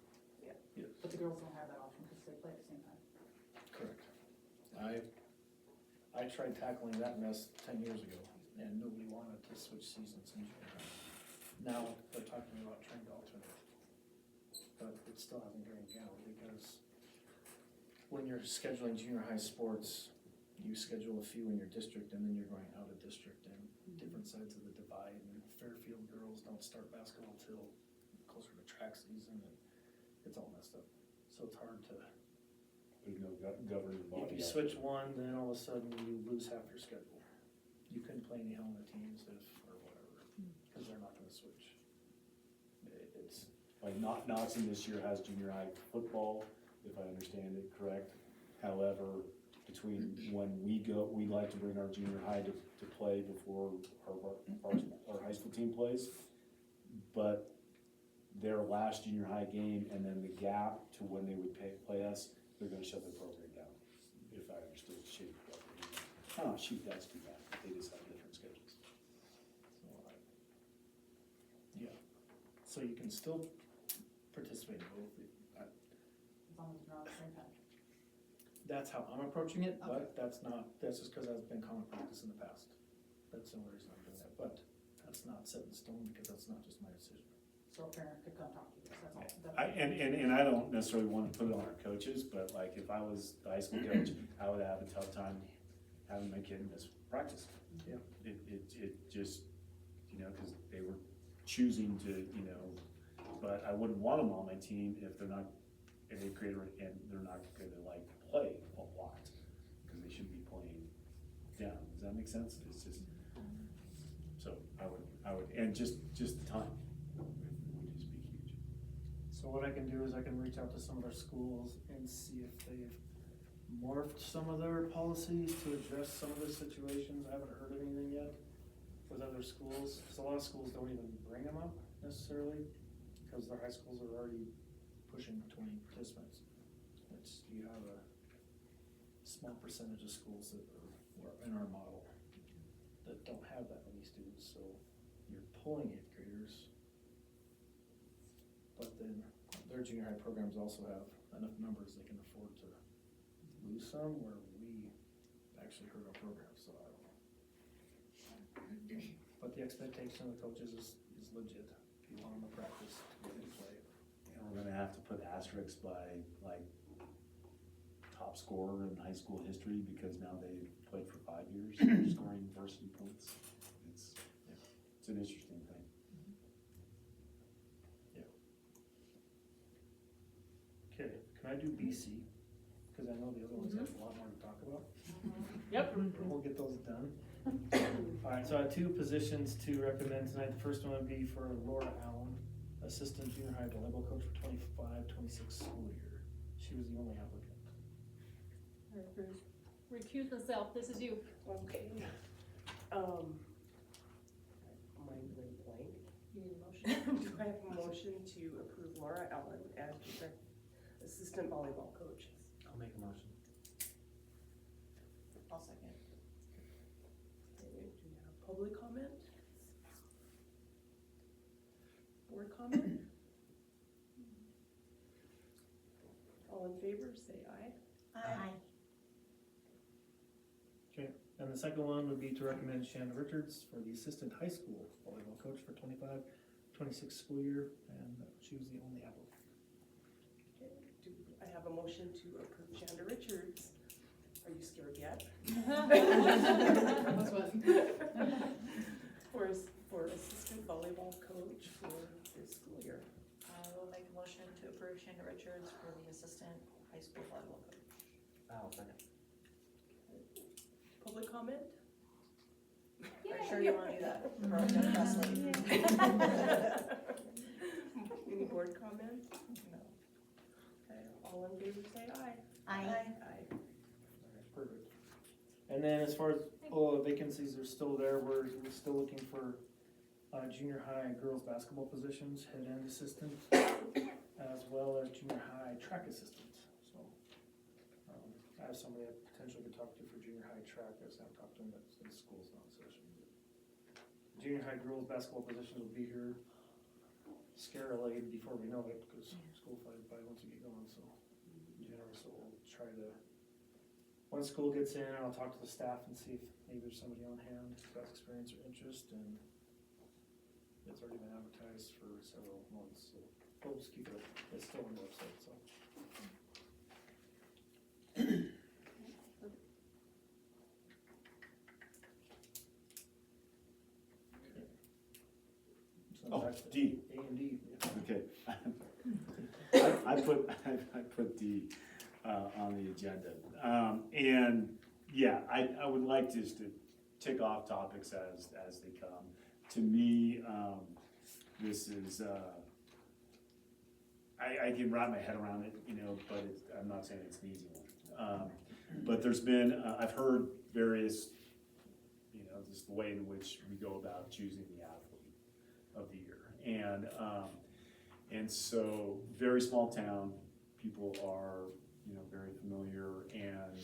But the girls don't have that option because they play at the same time. Correct. I tried tackling that mess 10 years ago, and nobody wanted to switch seasons in junior high. Now they're talking about trying to alternate, but it still hasn't gained ground because when you're scheduling junior high sports, you schedule a few in your district and then you're going out of district and different sides of the divide, and Fairfield girls don't start basketball till closer to track season, and it's all messed up. So it's hard to, There's no governing body. if you switch one, then all of a sudden you lose half your schedule. You couldn't play any Helena teams or whatever, because they're not gonna switch. It's, Like Knoxon this year has junior high football, if I understand it correct. However, between when we like to bring our junior high to play before our high school team plays. But their last junior high game and then the gap to when they would play us, they're gonna shut their program down, if I understood Shane correctly. Oh, shoot, that's too bad. They just have different schedules. yeah, so you can still participate in both. As long as they're not at the same time. That's how I'm approaching it, but that's just because that's been common practice in the past. That's the only reason I'm doing that, but that's not set in stone because that's not just my decision. So a parent could come talk to you, that's all. And I don't necessarily wanna put it on our coaches, but like if I was the high school coach, I would have a tough time having my kid miss practice. Yeah. It just, you know, cause they were choosing to, you know, but I wouldn't want them on my team if they're not an eighth grader and they're not gonna like play a lot, cause they should be playing down. Does that make sense? It's just, so I would, and just the time would just be huge. So what I can do is I can reach out to some of their schools and see if they've morphed some of their policies to address some of the situations. I haven't heard anything yet with other schools, because a lot of schools don't even bring them up necessarily, because their high schools are already pushing 20 participants. You have a small percentage of schools that are in our model that don't have that many students, so you're pulling eighth graders. But then their junior high programs also have enough numbers they can afford to lose some, where we actually hurt our program, so I don't know. But the expectation of the coaches is legit. If you want them to practice, to get to play. And we're gonna have to put asterisks by like top scorer in high school history because now they've played for 5 years, scoring varsity points. It's an interesting thing. Okay, can I do BC? Because I know the other ones have a lot more to talk about. Yep. We'll get those done. Alright, so I have 2 positions to recommend tonight. The first one would be for Laura Allen, Assistant Junior High Volleyball Coach for 25-26 school year. She was the only applicant. Alright, Bruce, recuse myself, this is you. Okay. Mind went blank. You need a motion? Do I have a motion to approve Laura Ellen as assistant volleyball coaches. I'll make a motion. I'll second. Okay, do we have public comment? Board comment? All in favor, say aye. Aye. Okay, and the second one would be to recommend Shannon Richards for the assistant high school volleyball coach for 25-26 school year, and she was the only applicant. Okay, do I have a motion to approve Shanda Richards? Are you scared yet? Almost was. For assistant volleyball coach for this school year. I will make a motion to approve Shanda Richards for the assistant high school volleyball coach. I'll second. Public comment? Are you sure you wanna do that? Or are we gonna press leave? Any board comment? No. Okay, all in favor, say aye. Aye. Aye. Perfect. And then as far as, vacancies are still there, we're still looking for, junior high girls basketball positions, head end assistant, as well as junior high track assistant, so. I have somebody I potentially could talk to for junior high track, I just haven't talked to him, but since school's not in session. Junior high girls basketball positions will be here scarily before we know it, because school flies by once you get going, so. So we'll try to, once school gets in, I'll talk to the staff and see if maybe there's somebody on hand who's got experience or interest, and it's already been advertised for several months, so we'll just keep it, it's still on the website, so. So Oh, back to D. A and D. Okay. I put D on the agenda. And yeah, I would like just to tick off topics as they come. To me, this is, I can wrap my head around it, but I'm not saying it's an easy one. But there's been, I've heard various, just the way in which we go about choosing the athlete of the year. And so, very small town, people are, very familiar and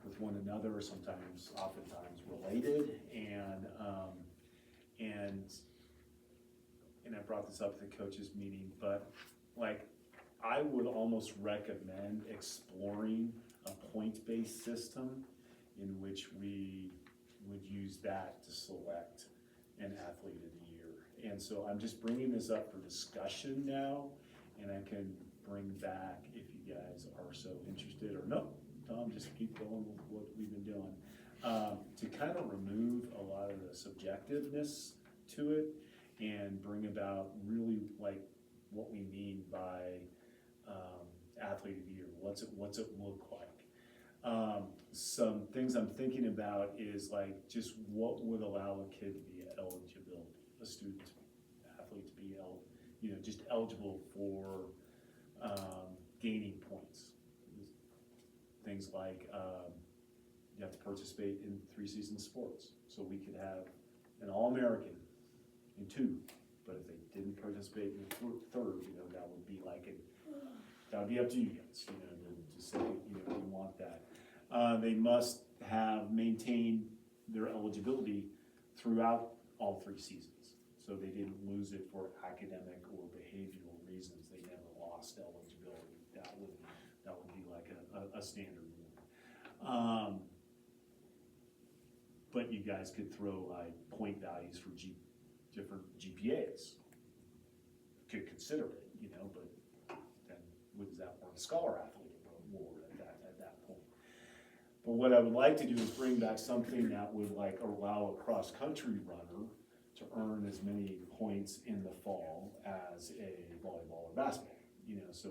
with one another, sometimes, oftentimes related, and I brought this up at the coaches meeting, but like, I would almost recommend exploring a point-based system in which we would use that to select an athlete of the year. And so I'm just bringing this up for discussion now, and I can bring back if you guys are so interested, or no, Tom, just keep going with what we've been doing. To kind of remove a lot of the subjectiveness to it and bring about really like what we mean by athlete of the year. What's it look like? Some things I'm thinking about is like just what would allow a kid to be eligible, a student, athlete to be just eligible for gaining points. Things like you have to participate in 3-season sports. So we could have an All-American in 2, but if they didn't participate in the 3rd, that would be like that would be up to you guys, to say, we want that. They must have maintained their eligibility throughout all 3 seasons. So they didn't lose it for academic or behavioral reasons. They never lost eligibility. That would be like a standard one. But you guys could throw like point values for different GPAs. Could consider it, but then was that more a scholar athlete award at that point? But what I would like to do is bring back something that would like allow a cross-country runner to earn as many points in the fall as a volleyball or basketball. So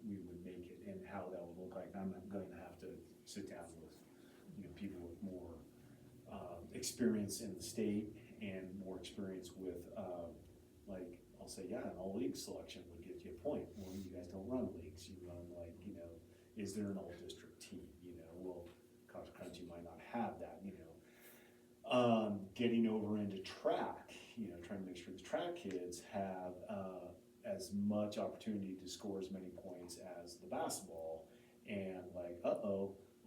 we would make it, and how that would look like. I'm not going to have to sit down with people with more experience in the state and more experience with like I'll say, yeah, an all league selection would get you a point. Well, you guys don't run leagues. You run like is there an all district team? Well, cross country might not have that. Getting over into track, trying to make sure the track kids have as much opportunity to score as many points as the basketball. And like,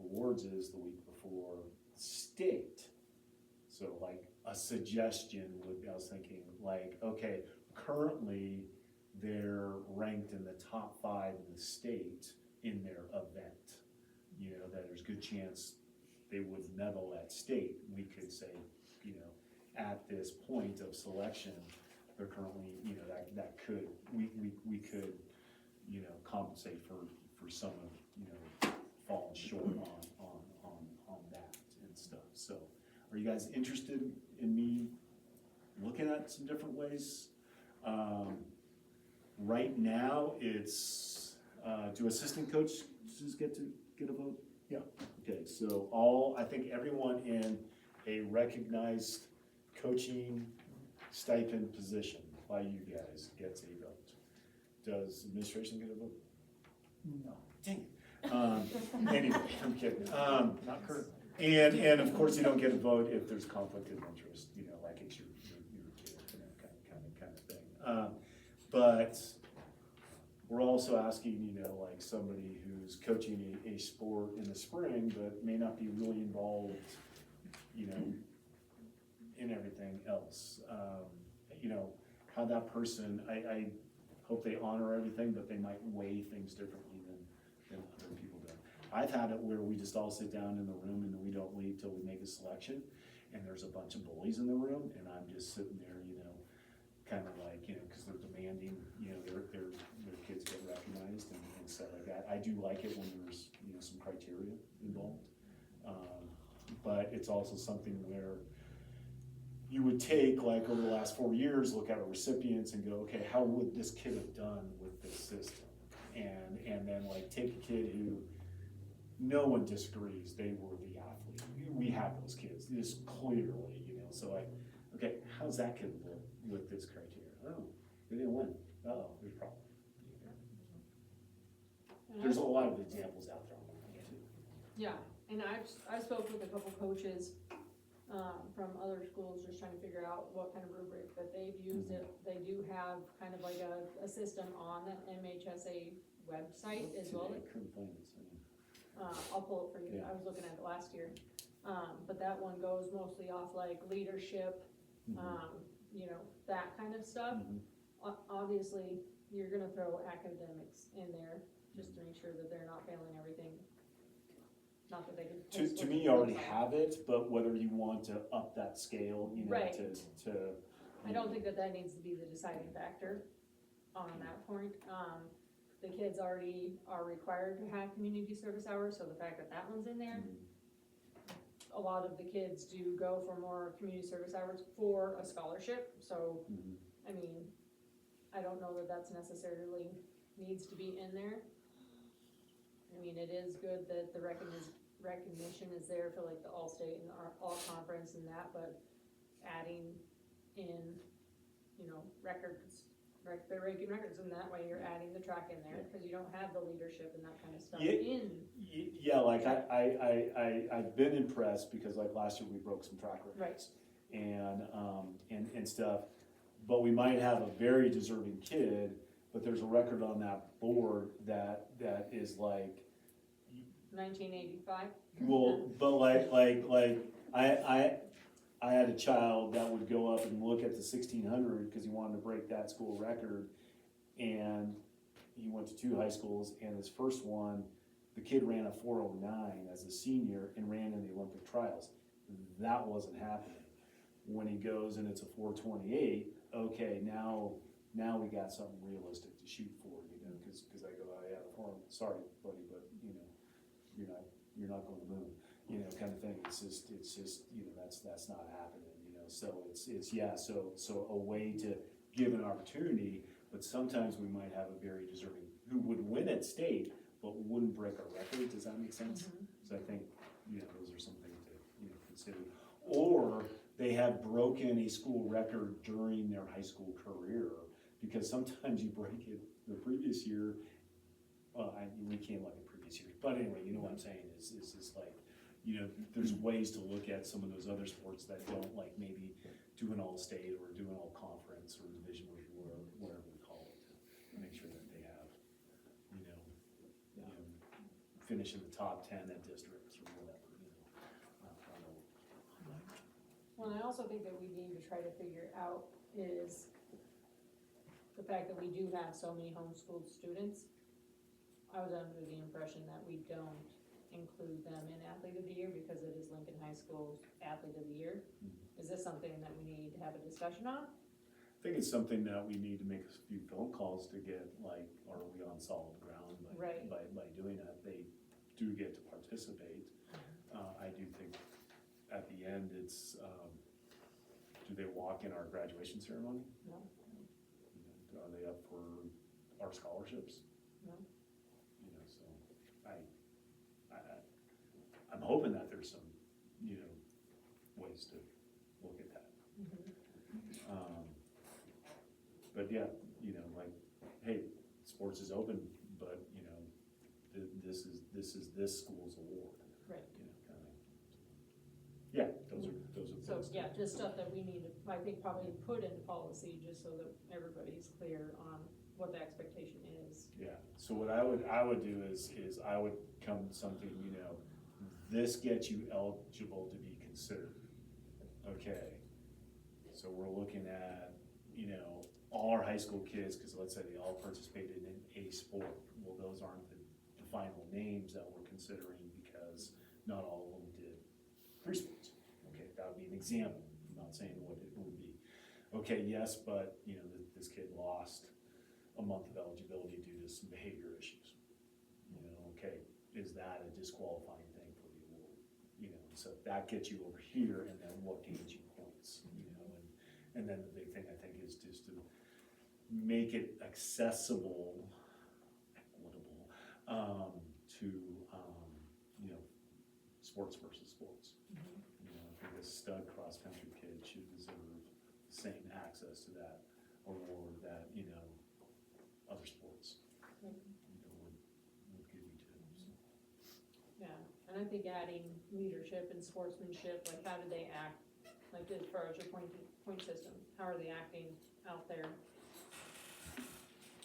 awards is the week before state. So like a suggestion would be, I was thinking like, okay, currently they're ranked in the top 5 in the state in their event. You know, that there's a good chance they would medal at state. We could say, you know, at this point of selection, they're currently, you know, that could, we could, you know, compensate for some of, you know, falling short on that and stuff. So are you guys interested in me looking at some different ways? Right now, it's, do assistant coaches get a vote? Yeah. Okay, so I think everyone in a recognized coaching stipend position by you guys gets a vote. Does administration get a vote? No, Dang it. Anyway, I'm kidding. not currently. And of course, you don't get a vote if there's conflict of interest, you know, like it's your kid, you know, kind of thing. But we're also asking, you know, like somebody who's coaching a sport in the spring, but may not be really involved, you know, in everything else. You know, how that person, I hope they honor everything, but they might weigh things differently than other people do. I've had it where we just all sit down in the room and we don't leave till we make a selection, and there's a bunch of bullies in the room, and I'm just sitting there, you know, kind of like, you know, because they're demanding, you know, their kids get recognized and stuff like that. I do like it when there's, you know, some criteria involved. But it's also something where you would take, like, over the last 4 years, look at our recipients and go, okay, how would this kid have done with this system? And then, like, take a kid who no one disagrees they were the athlete. We have those kids, just clearly, you know, so like, okay, how's that kid look with this criteria? Oh, they didn't win. Uh-oh, there's a problem. There's a lot of examples out there on that too. Yeah, and I've spoke with a couple coaches, from other schools, just trying to figure out what kind of rubric that they've used. They do have kind of like a system on the MHSA website as well. Today, I couldn't find this. I'll pull it for you, Yeah. I was looking at it last year. But that one goes mostly off like leadership, you know, that kind of stuff. Obviously, you're gonna throw academics in there, just to make sure that they're not failing everything. Not that they can. To me, you already have it, but whether you want to up that scale, you know, Right. to. I don't think that needs to be the deciding factor on that point. The kids already are required to have community service hours, so the fact that that one's in there, a lot of the kids do go for more community service hours for a scholarship, so, I mean, I don't know that that's necessarily needs to be in there. I mean, it is good that the recognition is there for like the all-state and all-conference and that, but adding in, you know, records, they're breaking records, and that way you're adding the track in there, cause you don't have the leadership and that kind of stuff in. Yeah, like I've been impressed because like last year we broke some track records. And stuff, but we might have a very deserving kid, but there's a record on that board that is like. 1985. Well, but I had a child that would go up and look at the 1600 because he wanted to break that school record, and he went to 2 high schools, and his first one, the kid ran a 409 as a senior and ran in the Olympic trials. That wasn't happening. When he goes and it's a 428, okay, now we got something realistic to shoot for, you know, because I go, oh yeah, sorry, buddy, but you know, you're not going to the moon, you know, kind of thing. It's just, you know, that's not happening, you know. So so a way to give an opportunity, but sometimes we might have a very deserving who would win at state, but wouldn't break our record. Does that make sense? So I think, you know, those are some things to, you know, consider. Or they have broken a school record during their high school career, because sometimes you break it the previous year. Well, we can't look at previous years, but anyway, you know what I'm saying is just like, you know, there's ways to look at some of those other sports that don't, like maybe do an all-state or do an all-conference or division or whatever we call it. make sure that they have, you know, finish in the top 10 at districts or whatever, you know. Well, and I also think that we need to try to figure out is the fact that we do have so many homeschooled students. I was under the impression that we don't include them in Athlete of the Year because it is Lincoln High School's Athlete of the Year. Is this something that we need to have a discussion on? I think it's something that we need to make a few phone calls to get, like, are we on solid ground Right. by doing that? They do get to participate. I do think at the end, it's, do they walk in our graduation ceremony? No. You know, are they up for our scholarships? No. You know, so I'm hoping that there's some, you know, ways to look at that. But yeah, you know, like, hey, sports is open, but, you know, this is this school's award. Right. You know, kind of. Yeah, those are. So, those yeah, two. just stuff that we need to, I think, probably put into policy, just so that everybody's clear on what the expectation is. Yeah, so what I would do is I would come to something, you know, this gets you eligible to be considered. Okay, so we're looking at, you know, all our high school kids, because let's say they all participated in a sport. Well, those aren't the final names that we're considering because not all of them did three sports. Okay, that would be an example. I'm not saying what it would be. Okay, yes, but, you know, this kid lost a month of eligibility due to some behavior issues. You know, okay, is that a disqualifying thing for the award? You know, so that gets you over here, and then what gains you points, you know, and then the big thing I think is just to make it accessible, equitable, to, you know, sports versus sports. You know, I think a stud cross-country kid should deserve the same access to that award that, you know, other sports, you know, would give you to. So. Yeah, and I think adding leadership and sportsmanship, like how do they act, like as far as your point system, how are they acting out there?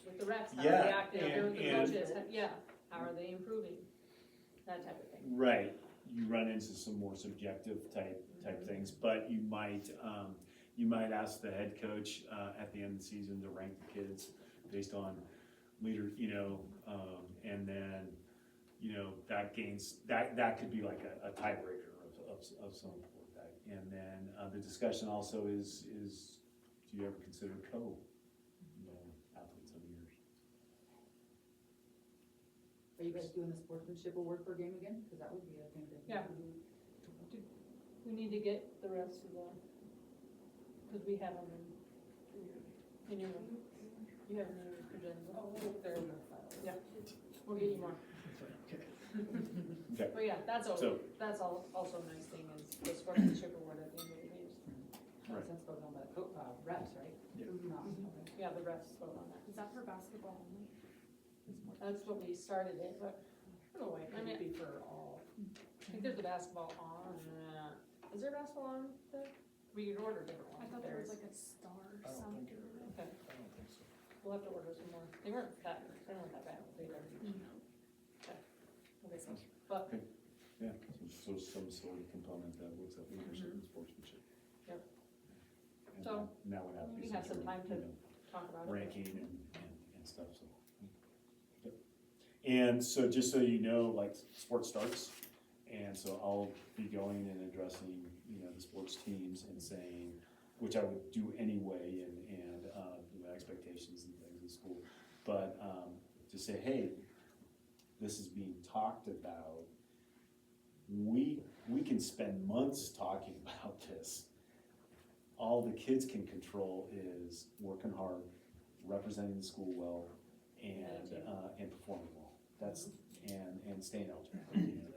With the refs, how are they Yeah, acting out there with the and- coaches, yeah, how are they improving, that type of thing. Right, you run into some more subjective type things, but you might ask the head coach, at the end of the season to rank the kids based on leader, you know, and then, you know, that could be like a tiebreaker of some sort. That, and then, the discussion also is, do you ever consider athletes of the year? Are you guys doing the sportsmanship award per game again? Cause that would be a thing that. Yeah. We need to get the rest of the, cause we have them in your, you have them in your agenda. Oh, they're in the file. Yeah, we'll get you more. Okay. But yeah, that's also a nice thing is the sportsmanship award at the end of the games. Right. That's voted on by the refs, right? Yeah. Not- okay. Yeah, the refs vote on that. Is that for basketball only? That's what we started it, but, I don't know, wait, I mean, Be for all. I think there's a basketball on, is there basketball on the, we could order different I ones. thought there was There's- like a star or I don't something. think it is. Okay, I don't think so. we'll have to order some more. They weren't that bad, they were. Okay, but, Yeah, so some sort of component that looks at leadership and sportsmanship. Yep. And So, that would have to be we have some sort of, time to you know, talk about it. ranking and stuff, so. Yep. And so just so you know, like, sports starts, and so I'll be going and addressing, you know, the sports teams and saying, which I would do anyway, and my expectations and things in school, but, to say, hey, this is being talked about, we can spend months talking about this. All the kids can control is working hard, representing the school well, and performing well. That's, and staying eligible. You know,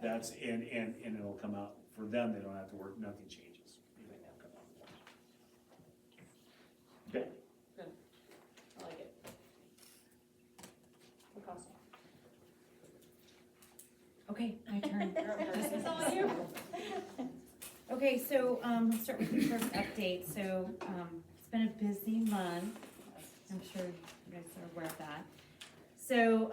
that's, and it'll come out, for them, they don't have to work, nothing changes. Everything will come out. Okay, I like it. What cost? Okay, my turn. This is all you. Okay, so, let's start with the first update. So, it's been a busy month. I'm sure you guys are aware of that. So,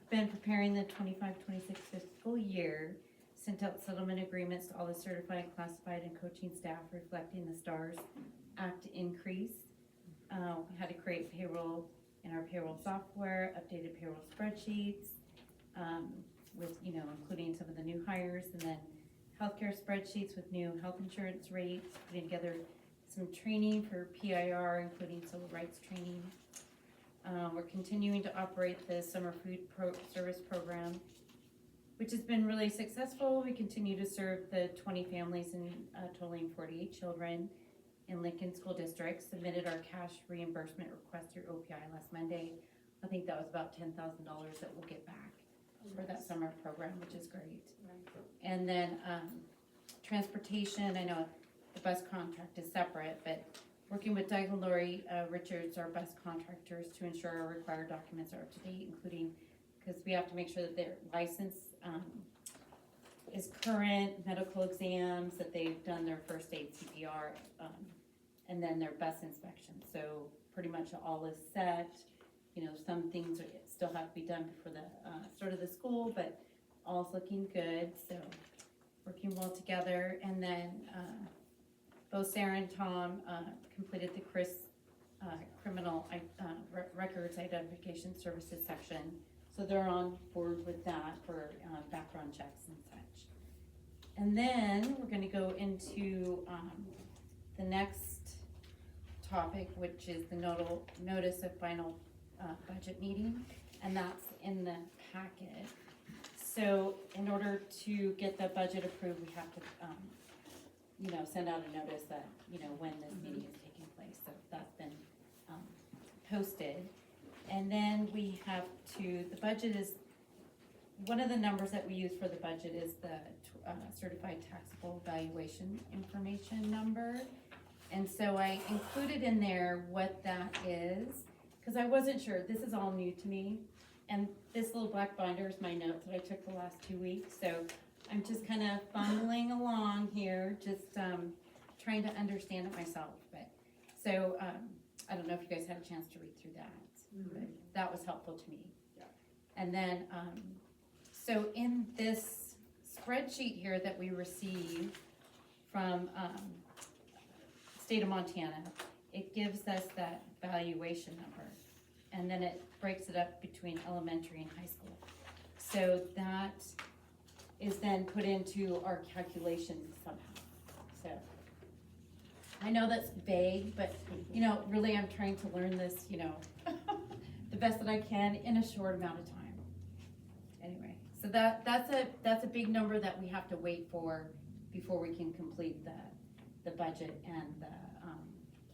been preparing the 25-26 fiscal year, sent out settlement agreements to all the certified, classified, and coaching staff reflecting the STARS Act increase. We had to create payroll in our payroll software, updated payroll spreadsheets, with, including some of the new hires, and then healthcare spreadsheets with new health insurance rates, putting together some training for PIR, including civil rights training. We're continuing to operate the summer food service program, which has been really successful. We continue to serve the 20 families and totaling 48 children in Lincoln School District. Submitted our cash reimbursement request through OPI last Monday. I think that was about $10,000 that we'll get back for that summer program, which is great. And then transportation, I know the bus contract is separate, but working with Doug and Lori Richards, our bus contractors, to ensure our required documents are up to date, including, because we have to make sure that their license is current, medical exams, that they've done their first aid CPR, and then their bus inspection. So pretty much all is set. Some things still have to be done before the start of the school, but all's looking good. So working well together. And then both Sarah and Tom completed the criminal records identification services section. So they're on board with that for background checks and such. And then we're going to go into the next topic, which is the notice of final budget meeting, and that's in the packet. So in order to get the budget approved, we have to, send out a notice that, when this meeting is taking place. So that's been posted. And then we have the budget is, one of the numbers that we use for the budget is the certified taxable valuation information number. And so I included in there what that is, because I wasn't sure. This is all new to me. And this little black binder is my notes that I took the last 2 weeks. So I'm just kind of fumbling along here, just trying to understand it myself. But so I don't know if you guys had a chance to read through that, but that was helpful to me. Yeah. And then, so in this spreadsheet here that we received from state of Montana, it gives us that valuation number, and then it breaks it up between elementary and high school. So that is then put into our calculations somehow. So I know that's vague, but really I'm trying to learn this, the best that I can in a short amount of time. Anyway, so that's a big number that we have to wait for before we can complete the budget and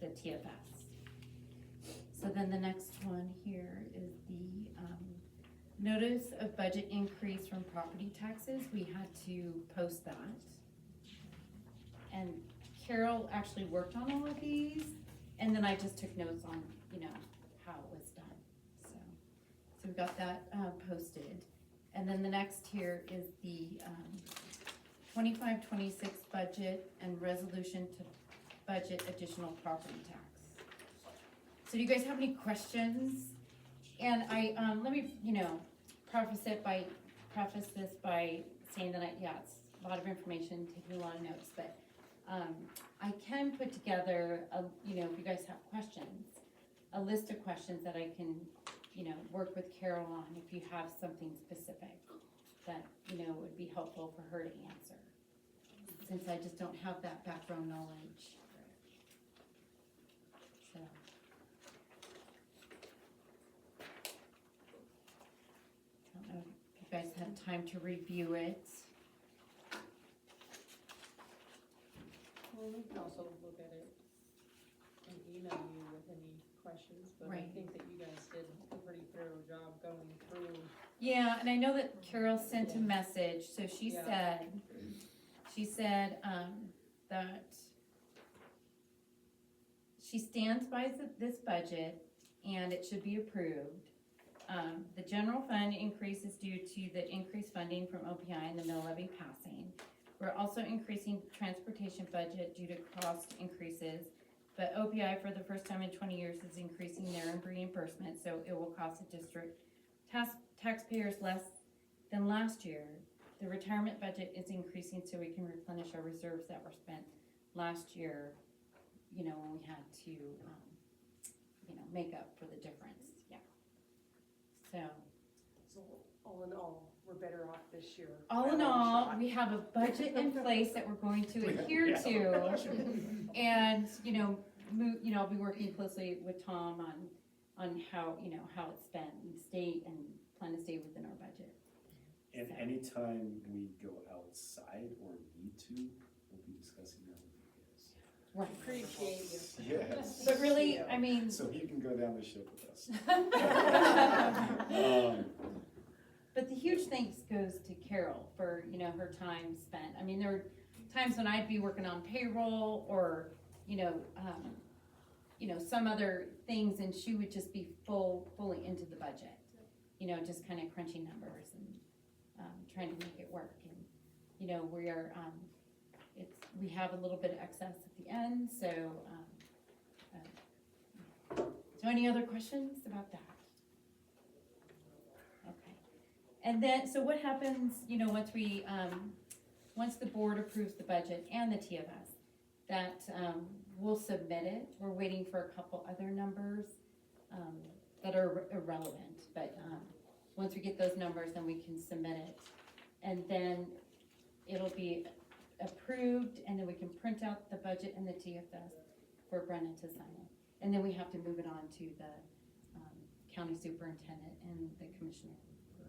the TFS. So then the next one here is the notice of budget increase from property taxes. We had to post that. And Carol actually worked on all of these, and then I just took notes on, how it was done. So we got that posted. And then the next here is the 25-26 budget and resolution to budget additional property tax. So do you guys have any questions? And I, let me, preface this by saying that it's a lot of information, taking a lot of notes, but I can put together, if you guys have questions, a list of questions that I can, work with Carol on if you have something specific that, would be helpful for her to answer, since I just don't have that background knowledge. So. I don't know if you guys had time to review it. Well, we can also look at it and email you with any questions, but I Right. think that you guys did a pretty thorough job going through. Yeah, and I know that Carol sent a message, so she Yeah. said that she stands by this budget and it should be approved. The general fund increase is due to the increased funding from OPI and the mill levy passing. We're also increasing transportation budget due to cost increases But OPI for the first time in 20 years is increasing their reimbursement, so it will cost the district taxpayers less than last year. The retirement budget is increasing so we can replenish our reserves that were spent last year, you know, when we had to, you know, make up for the difference, yeah. So, So all in all, we're better off this year. all by in a long all, shot. we have a budget in place that we're going to adhere Yeah. to. And, you know, I'll be working closely with Tom on how, you know, how it's spent and plan to stay within our budget. And anytime we go outside or need to, we'll be discussing that with you guys. Right. Appreciate you. Yes. But really, I mean, So you can go down the ship with us. but the huge thanks goes to Carol for, you know, her time spent. I mean, there were times when I'd be working on payroll or, you know, some other things, and she would just be fully into the budget. You know, just kind of crunching numbers and trying to make it work. And, you know, we have a little bit of excess at the end, so, so any other questions about that? Okay. And then, so what happens, you know, once the board approves the budget and the TFS, that, we'll submit it. We're waiting for a couple other numbers, that are irrelevant, but, once we get those numbers, then we can submit it. And then it'll be approved, and then we can print out the budget and the TFS for Brennan to sign it. And then we have to move it on to the, county superintendent and the commissioner for,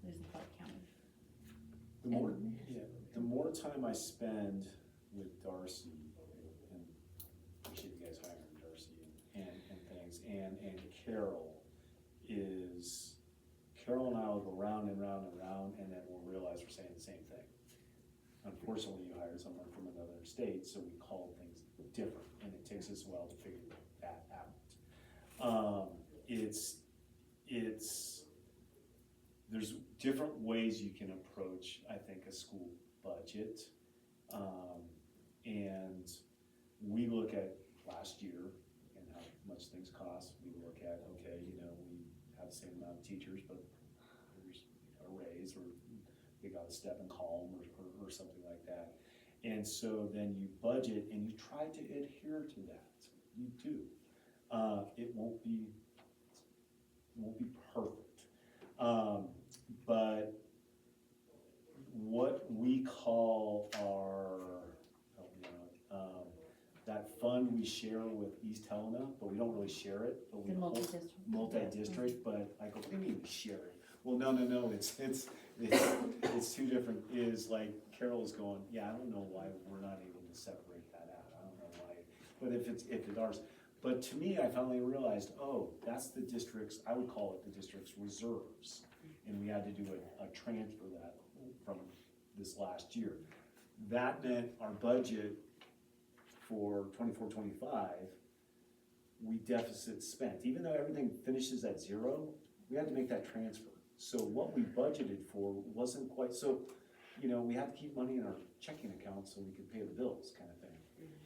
Luzerne Clark County. The more time I spend with Darcy, and appreciate you guys hiring Darcy and things, and Carol, is Carol and I will go round and round and round, and then we'll realize we're saying the same thing. Unfortunately, you hired someone from another state, so we call things different, and it takes us a while to figure that out. There's different ways you can approach, I think, a school budget. And we look at last year and how much things cost. We look at, okay, you know, we have the same amount of teachers, but there's a raise, or they got a step and column or something like that. And so then you budget and you try to adhere to that. You do. It won't be perfect. But what we call our, that fund we share with East Helena, but we don't really share it, but we The hold multi-district. multi-district, but I go, what do you mean we share it? Well, no, it's two different, is like Carol's going, yeah, I don't know why we're not able to separate that out, I don't know why, but if it's ours. But to me, I finally realized, oh, that's the district's, I would call it the district's reserves. And we had to do a transfer that from this last year. That meant our budget for 24-25, we deficit spent. Even though everything finishes at zero, we had to make that transfer. So what we budgeted for wasn't quite, so, you know, we had to keep money in our checking account so we could pay the bills, kind of thing.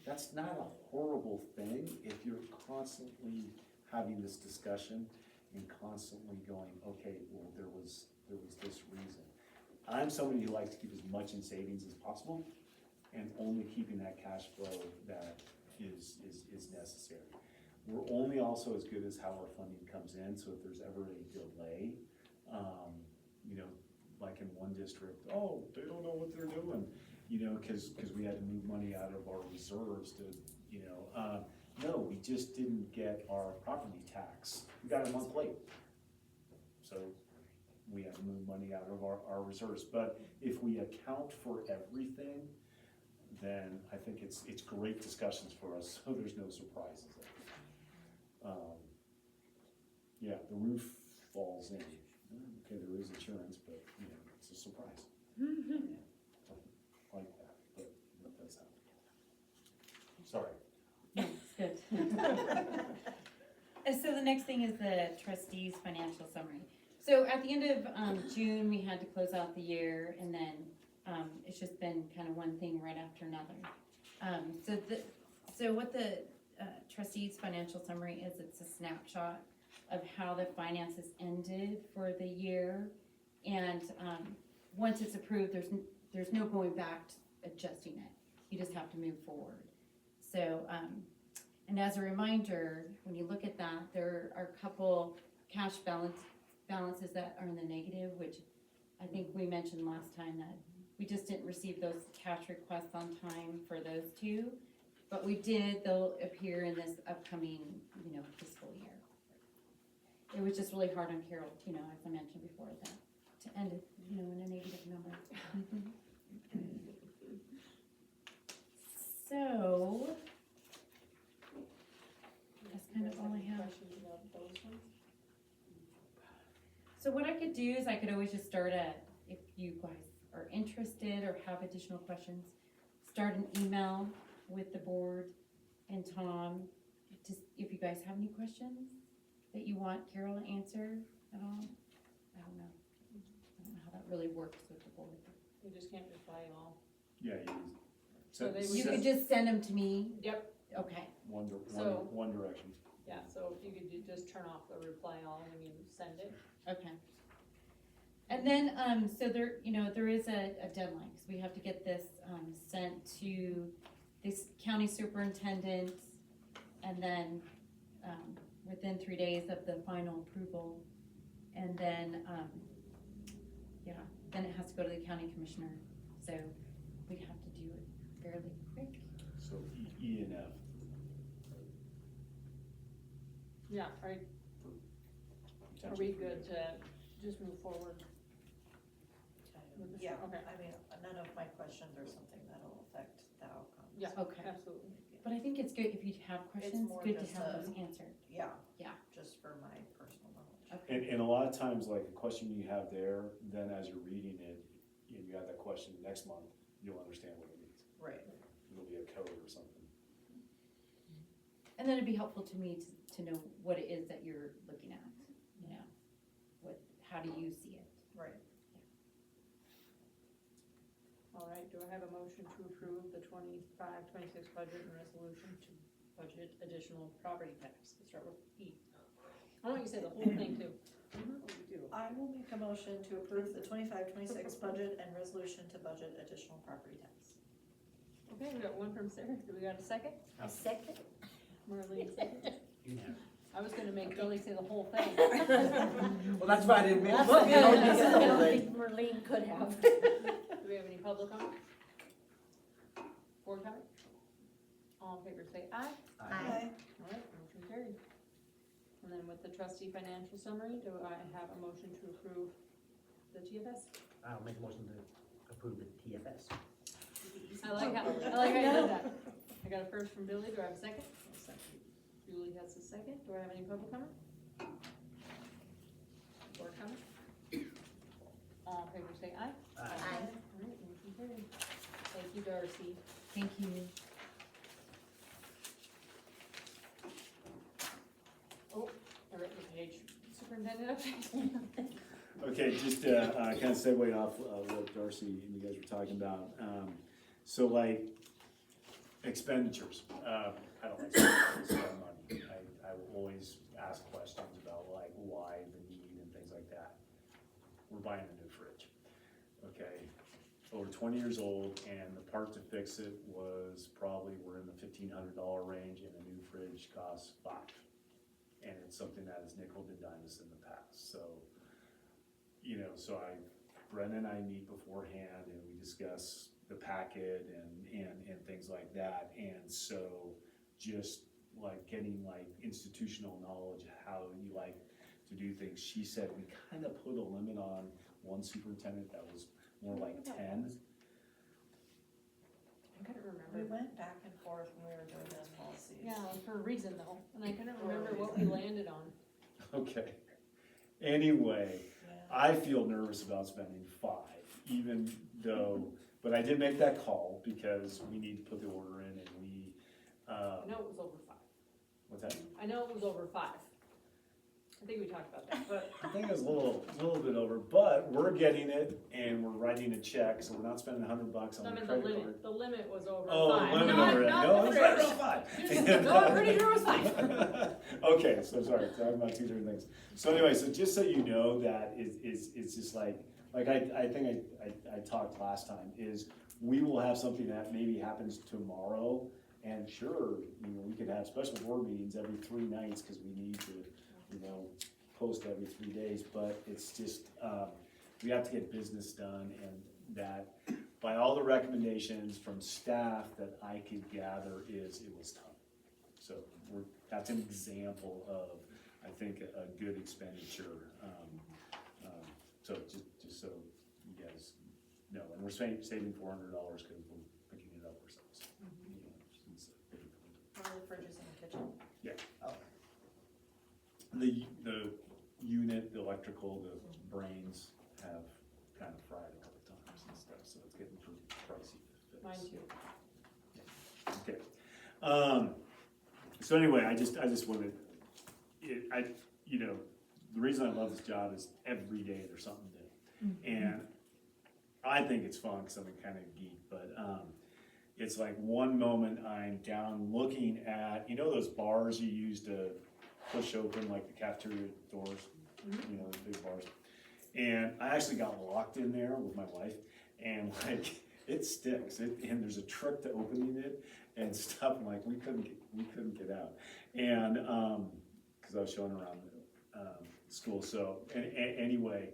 That's not a horrible thing if you're constantly having this discussion and constantly going, okay, well, there was this reason. I'm somebody who likes to keep as much in savings as possible and only keeping that cash flow that is necessary. We're only also as good as how our funding comes in, so if there's ever a delay, you know, like in one district, oh, they don't know what they're doing, you know, cause we had to move money out of our reserves to, you know, no, we just didn't get our property tax. We got it a month late. So we had to move money out of our reserves. But if we account for everything, then I think it's great discussions for us, so there's no surprises. Yeah, the roof falls in. Okay, there is insurance, but, you know, it's a surprise. Like that, but that does happen. Sorry. No, it's good. And so the next thing is the trustees' financial summary. So at the end of June, we had to close out the year, and then it's just been kind of one thing right after another. So So what the trustees' financial summary is, it's a snapshot of how the finances ended for the year. And once it's approved, there's no going back to adjusting it. You just have to move forward. So, and as a reminder, when you look at that, there are a couple cash balances that are in the negative, which I think we mentioned last time that we just didn't receive those cash requests on time for those two. But we did, they'll appear in this upcoming, fiscal year. It was just really hard on Carol, as I mentioned before, that to end it, in a negative number. So, that's kind of all I have. Questions about those ones? So what I could do is I could always just start if you guys are interested or have additional questions, start an email with the board and Tom, just if you guys have any questions that you want Carol to answer at all. I don't know how that really works with the board. You just can't reply all. Yeah, So they would You could just send them to me? Yep. Okay, So- one direction. Yeah, so if you could just turn off the reply all when you send it. okay. And then, so there, there is a deadline, because we have to get this, sent to this county superintendent, and then, within 3 days of the final approval, and then, then it has to go to the county commissioner, so we have to do it fairly quick. So E and F. Yeah, are we good to just move forward? with this? Yeah, Okay, I mean, none of my questions are something that'll affect the outcome. yeah, Okay. absolutely. But I think it's good, if you have questions, more good to just have a- those answered. Yeah. Yeah. Just for my personal knowledge. Okay. And a lot of times, like a question you have there, then as you're reading it, and you have that question next month, you'll understand what it means. Right. It'll be a code or something. And then it'd be helpful to me to know what it is that you're looking at, how do you see it? Right. All right, do I have a motion to approve the 25-26 budget and resolution to budget additional property tax? Let's start with E. I want you to say the whole thing too. I will make a motion to approve the 25-26 budget and resolution to budget additional property tax. Okay, we got one from Sarah. Do we got a second? A second. Marlene, second. You have. I was gonna make Billy say the whole thing. Well, that's why I didn't make. Marlene could have. Do we have any public comment? Board comment? All in favor say aye. Aye. All right, motion carried. And then with the trustee financial summary, do I have a motion to approve the TFS? I'll make a motion to approve the TFS. I like how you did that. I got a first from Billy, do I have a second? Julie has a second, do I have any public comment? Board comment? All in favor say aye. Aye. All right, motion carried. Thank you, Darcy. Thank you. Oh, I read the page. Superintendent update. Okay, just to kind of segue off what Darcy and you guys were talking about. So like expenditures, I don't like to spend money. I will always ask questions about like why the need and things like that. We're buying a new fridge, okay? Over 20 years old, and the part to fix it was probably, we're in the $1,500 range, and a new fridge costs $5. And it's something that has nickel and dimed us in the past, so. So Brendan and I meet beforehand and we discuss the packet and things like that. And so just like getting like institutional knowledge of how you like to do things. She said we kind of put a limit on one superintendent that was more like 10. I couldn't We remember. went back and forth when we were doing those policies. Yeah, for a reason though, and I couldn't remember what we landed on. Okay. Anyway, Yeah. I feel nervous about spending 5, even though, but I did make that call because we need to put the order in and we, I know it was over 5. what's that? I know it was over 5. I think we talked about that, but I think it was a little bit over, but we're getting it and we're writing a check, so we're not spending $100 on I the mean, credit card. the limit was over Oh, five. limit Not- over it. not No, the it's right fridge. around five. No, I'm pretty sure it was five. Okay, so sorry, talking about two different things. So anyway, so just so you know that it's just like I think I talked last time, is we will have something that maybe happens tomorrow, and sure, we could have special board meetings every 3 nights, cause we need to, post every 3 days, but it's just, we have to get business done, and that, by all the recommendations from staff that I could gather, it was tough. So that's an example of, I think, a good expenditure. So just so you guys know, and we're saving $400 because we're picking it up ourselves. Since How are the fridges in the kitchen? Yeah. Oh. The unit, the electrical, the brains have kind of fried a couple times and stuff, so it's getting pretty pricey to fix. Mine too. Okay. So anyway, I just wanted, the reason I love this job is every day there's something new. And I think it's fun because I'm a kind of geek, but it's like one moment I'm down looking at, those bars you use to push open like the cafeteria doors, the big bars. And I actually got locked in there with my wife, and like it sticks. And there's a trick to opening it and stuff. And like we couldn't get out, and because I was showing around school. So anyway,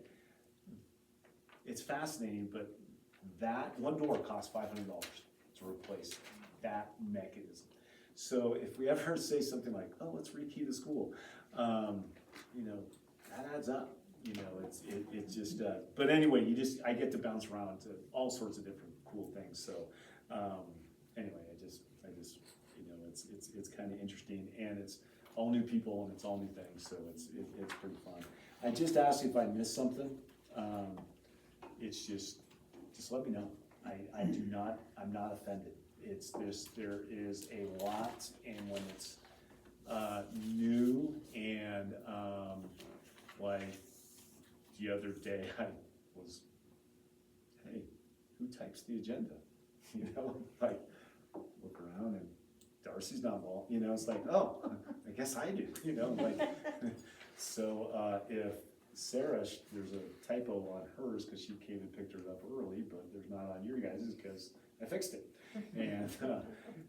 it's fascinating. But that one door costs $500 to replace that mechanism. So if we ever say something like, "Oh, let's rekey the school," that adds up. It's just. But anyway, I get to bounce around to all sorts of different cool things. So anyway, I just it's kind of interesting, and it's all new people and it's all new things. So it's pretty fun. I just asked if I missed something. It's just let me know. I'm not offended. There is a lot, and when it's new and like the other day I was, hey, who types the agenda? Like look around and Darcy's not involved. It's like, oh, I guess I do. Like so if Sarah, there's a typo on hers because she came and picked it up early, but there's not on your guys's because I fixed it. And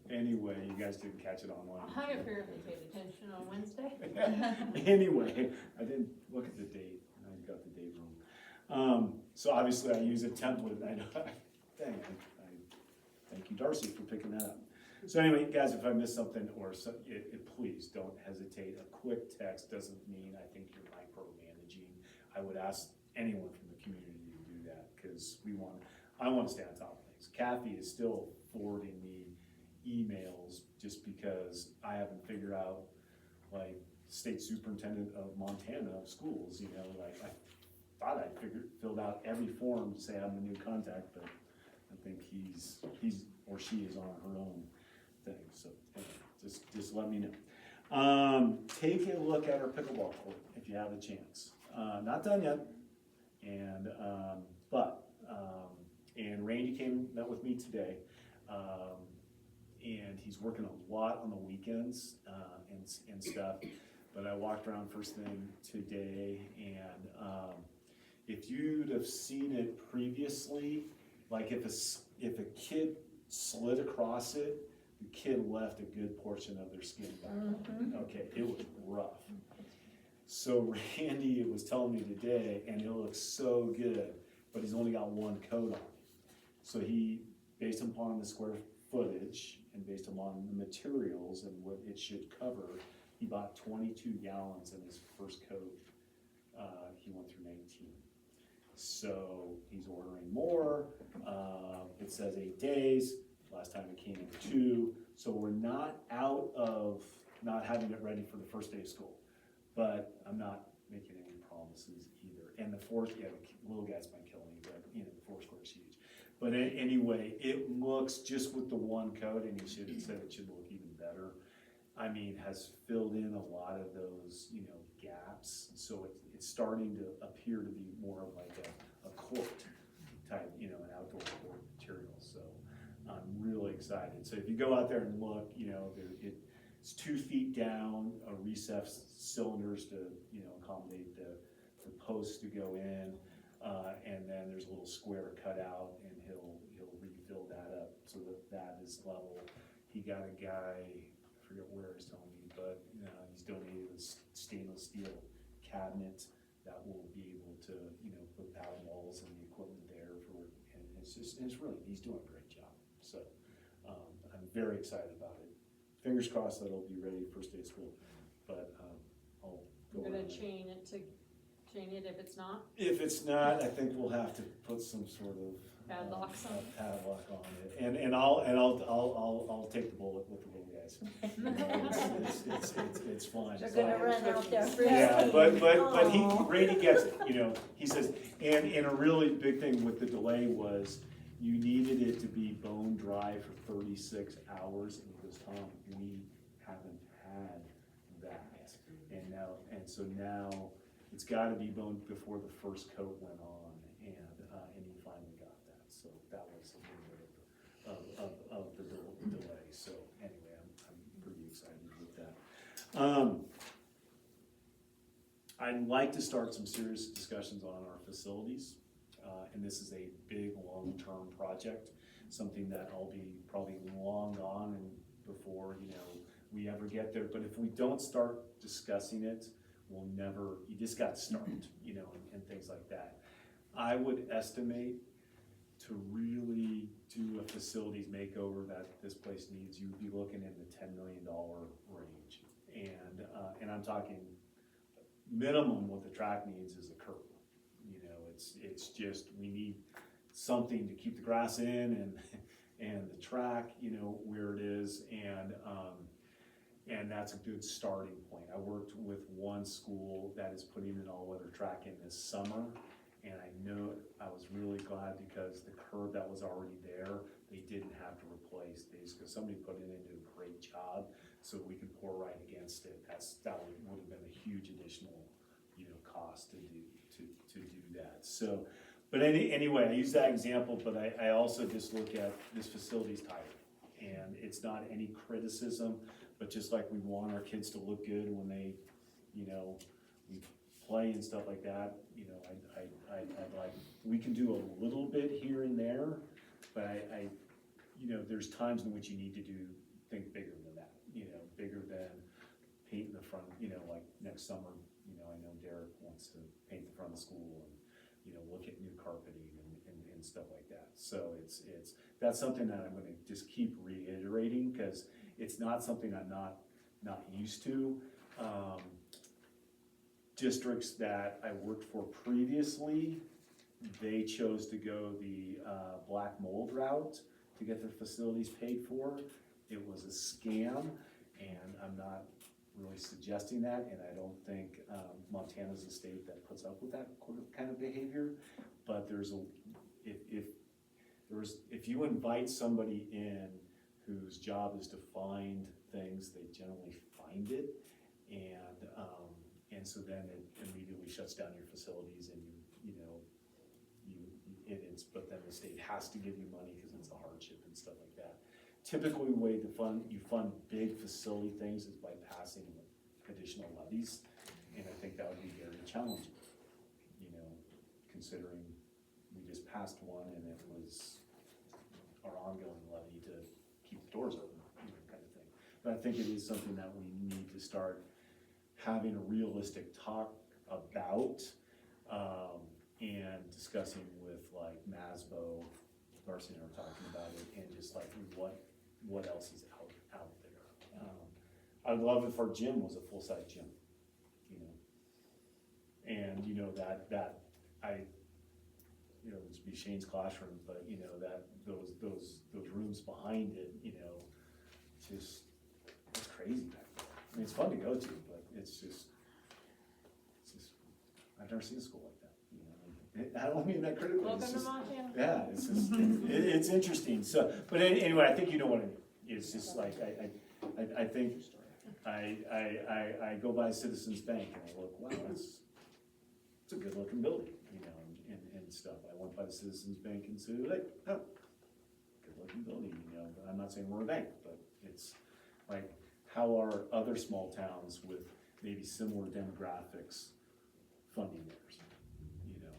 anyway, you guys didn't catch it online. I apparently paid attention on Wednesday. Anyway, I didn't look at the date, and I got the date wrong. So obviously I use a template, and I thank you, Darcy, for picking that up. So anyway, guys, if I missed something, please don't hesitate. A quick text doesn't mean I think you're micromanaging. I would ask anyone from the community to do that, because I want to stay on top of things. Kathy is still forwarding me emails just because I haven't figured out, like, state superintendent of Montana schools, like I thought I filled out every form to say I'm the new contact, but I think he's or she is on her own thing. So anyway, just let me know. Take a look at our pickleball court if you have a chance. Not done yet, and and Randy met with me today, and he's working a lot on the weekends and stuff. But I walked around first thing today, and if you'd have seen it previously, like if a kid slid across it, the kid left a good portion of their skin back on. Okay, it was rough. So Randy was telling me today, and it looks so good, but he's only got one coat on. So he, based upon the square footage and based upon the materials and what it should cover, he bought 22 gallons in his first coat. He went through 19. So he's ordering more. It says 8 days. Last time it came in 2. So we're not out of not having it ready for the first day of school. But I'm not making any promises either. And the little guys might kill me, but the Foursquare is huge. But anyway, it looks, just with the one coat, and he said it should look even better. I mean, has filled in a lot of those, gaps, so it's starting to appear to be more of like a court type, you know, an outdoor court material, so I'm really excited. So if you go out there and look, you know, it's 2 feet down, recessed cylinders to, you know, accommodate the posts to go in, and then there's a little square cut out, and he'll refill that up so that is level. He got a guy, I forget where he's telling me, but he's donated a stainless steel cabinet that will be able to, you know, put paddle walls and the equipment there for, and it's really, he's doing a great job. So I'm very excited about it. Fingers crossed that it'll be ready first day of school, but I'll go We're gonna around it. chain it if it's not, If it's not, I think we'll have to put some sort of padlocks on. padlock on it, and I'll take the bullet with the little guys. You know, it's fine. They're It's gonna fine. run out there. Yeah, but Brady gets it, you know, he says, and a really big thing with the delay was, you needed it to be bone dry for 36 hours, and he goes, Tom, we haven't had that. And so now, it's gotta be boned before the first coat went on, and he finally got that, so that was a little bit of the delay, so anyway, I'm pretty excited with that. I'd like to start some serious discussions on our facilities, and this is a big, long-term project, something that I'll be probably long gone and before, you know, we ever get there, but if we don't start discussing it, we'll never, you just got to start, you know, and things like that. I would estimate to really do a facilities makeover that this place needs, you'd be looking in the $10 million range. And I'm talking minimum what the track needs is a curb. You know, it's just, we need something to keep the grass in and the track, you know, where it is, and that's a good starting point. I worked with one school that is putting an all-weather track in this summer, and I was really glad because the curb that was already there, they didn't have to replace these, because somebody put it in and did a great job, so we could pour right against it. That would have been a huge additional, you know, cost to do that. So, but anyway, I use that example, but I also just look at this facility's tired, and it's not any criticism, but just like we want our kids to look good when they, you know, we play and stuff like that, you know, I'd like, we can do a little bit here and there, but I you know, there's times in which you need to think bigger than that, you know, bigger than painting the front, you know, like next summer, you know, I know Derek wants to paint the front of the school and, you know, look at new carpeting and stuff like that. So that's something that I'm gonna just keep reiterating, because it's not something I'm not used to. Districts that I worked for previously, they chose to go the black mold route to get their facilities paid for. It was a scam, and I'm not really suggesting that, and I don't think Montana's a state that puts up with that kind of behavior. But if you invite somebody in whose job is to find things, they generally find it, and so then it immediately shuts down your facilities, and but then the state has to give you money because it's a hardship and stuff like that. Typically, the way you fund big facility things is by passing additional levies, and I think that would be very challenging, you know, considering we just passed one and it was our ongoing levy to keep the doors open, you know, kind of thing. But I think it is something that we need to start having a realistic talk about, and discussing with like MASBO, Darcy and I were talking about it, and just like what else is out there. I'd love if our gym was a full-size gym, you know, and you know that you know, this would be Shane's classroom, but you know that those rooms behind it, you know, it's crazy back there. I mean, it's fun to go to, but it's just I've never seen a school like that. You know, I don't mean that critically. Welcome It's to just, Montana. yeah, it's just it's interesting. So, but anyway, I think you know what I mean. It's just like I think I go by Citizens Bank and I look, wow, it's a good looking building, you know, and stuff. I went by the Citizens Bank and said, like, oh, good looking building, you know, I'm not saying we're a bank, but it's like, how are other small towns with maybe similar demographics funding theirs, you know?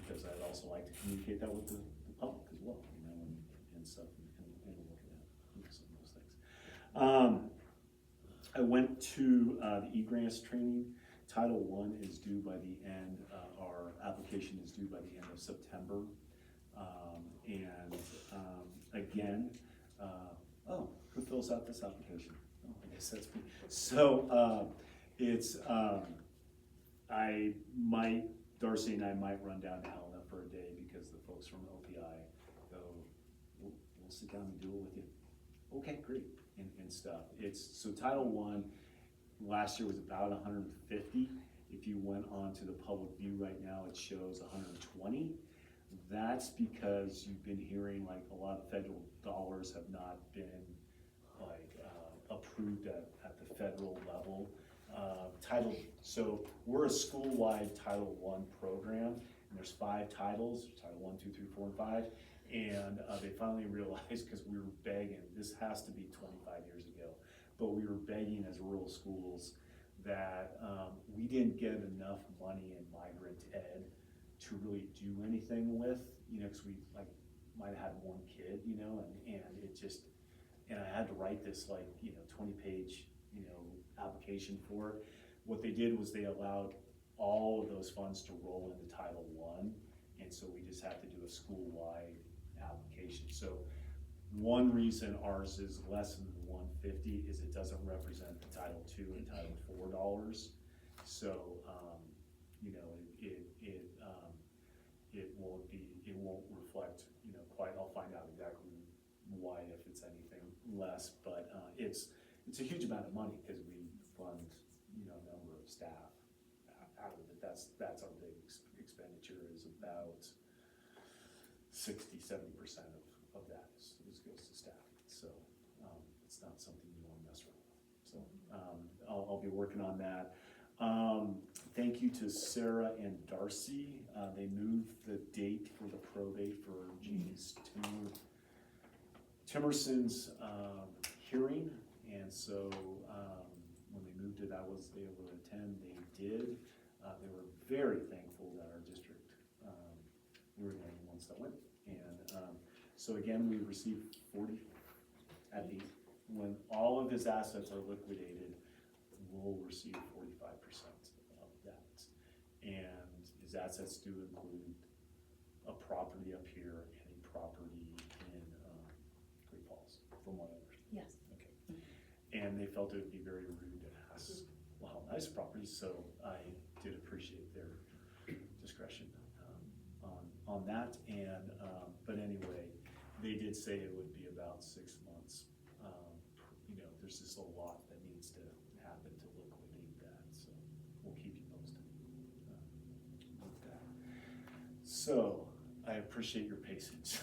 Because I'd also like to communicate that with the public as well, you know, and stuff, and look at some of those things. I went to the e-grants training. Title I is due by the end, our application is due by the end of September. Again, oh, who fills out this application? Oh, I guess that's me. So it's, Darcy and I might run down to Helena for a day because the folks from OPI go, we'll sit down and do it with you. Okay, great, and stuff. So Title I, last year was about 150. If you went on to the public view right now, it shows 120. That's because you've been hearing like a lot of federal dollars have not been like approved at the federal level. So we're a school-wide Title I program, and there's 5 titles, Title I, 2, 3, 4, and 5. And they finally realized, because we were begging, this has to be 25 years ago, but we were begging as rural schools that we didn't get enough money in migrant ed to really do anything with, you know, because we like might have had one kid, you know, and it just, and I had to write this like, you know, 20-page, you know, application for it. What they did was they allowed all of those funds to roll into Title I, and so we just have to do a school-wide application. So one reason ours is less than 150 is it doesn't represent the Title II and Title IV dollars. So, you know, it won't reflect, you know, quite, I'll find out exactly why, if it's anything less, but it's a huge amount of money because we fund, you know, a number of staff out of it. That's our big expenditure, is about 60–70% of that goes to staffing. So it's not something you want to mess around with. So I'll be working on that. Thank you to Sarah and Darcy. They moved the date for the probate for James Timerson's hearing, and so when they moved it, I was able to attend. They did. They were very thankful that our district, we were the only ones that went. And so again, we received 40 at the, when all of his assets are liquidated, we'll receive 45% of that. And his assets do include a property up here and a property in Great Falls, from what I understand. Yes. Okay. And they felt it would be very rude to ask, well, how nice property, so I did appreciate their discretion on that. And but anyway, they did say it would be about 6 months. You know, there's just a lot that needs to happen to liquidate that, so we'll keep you posted with that. So I appreciate your patience.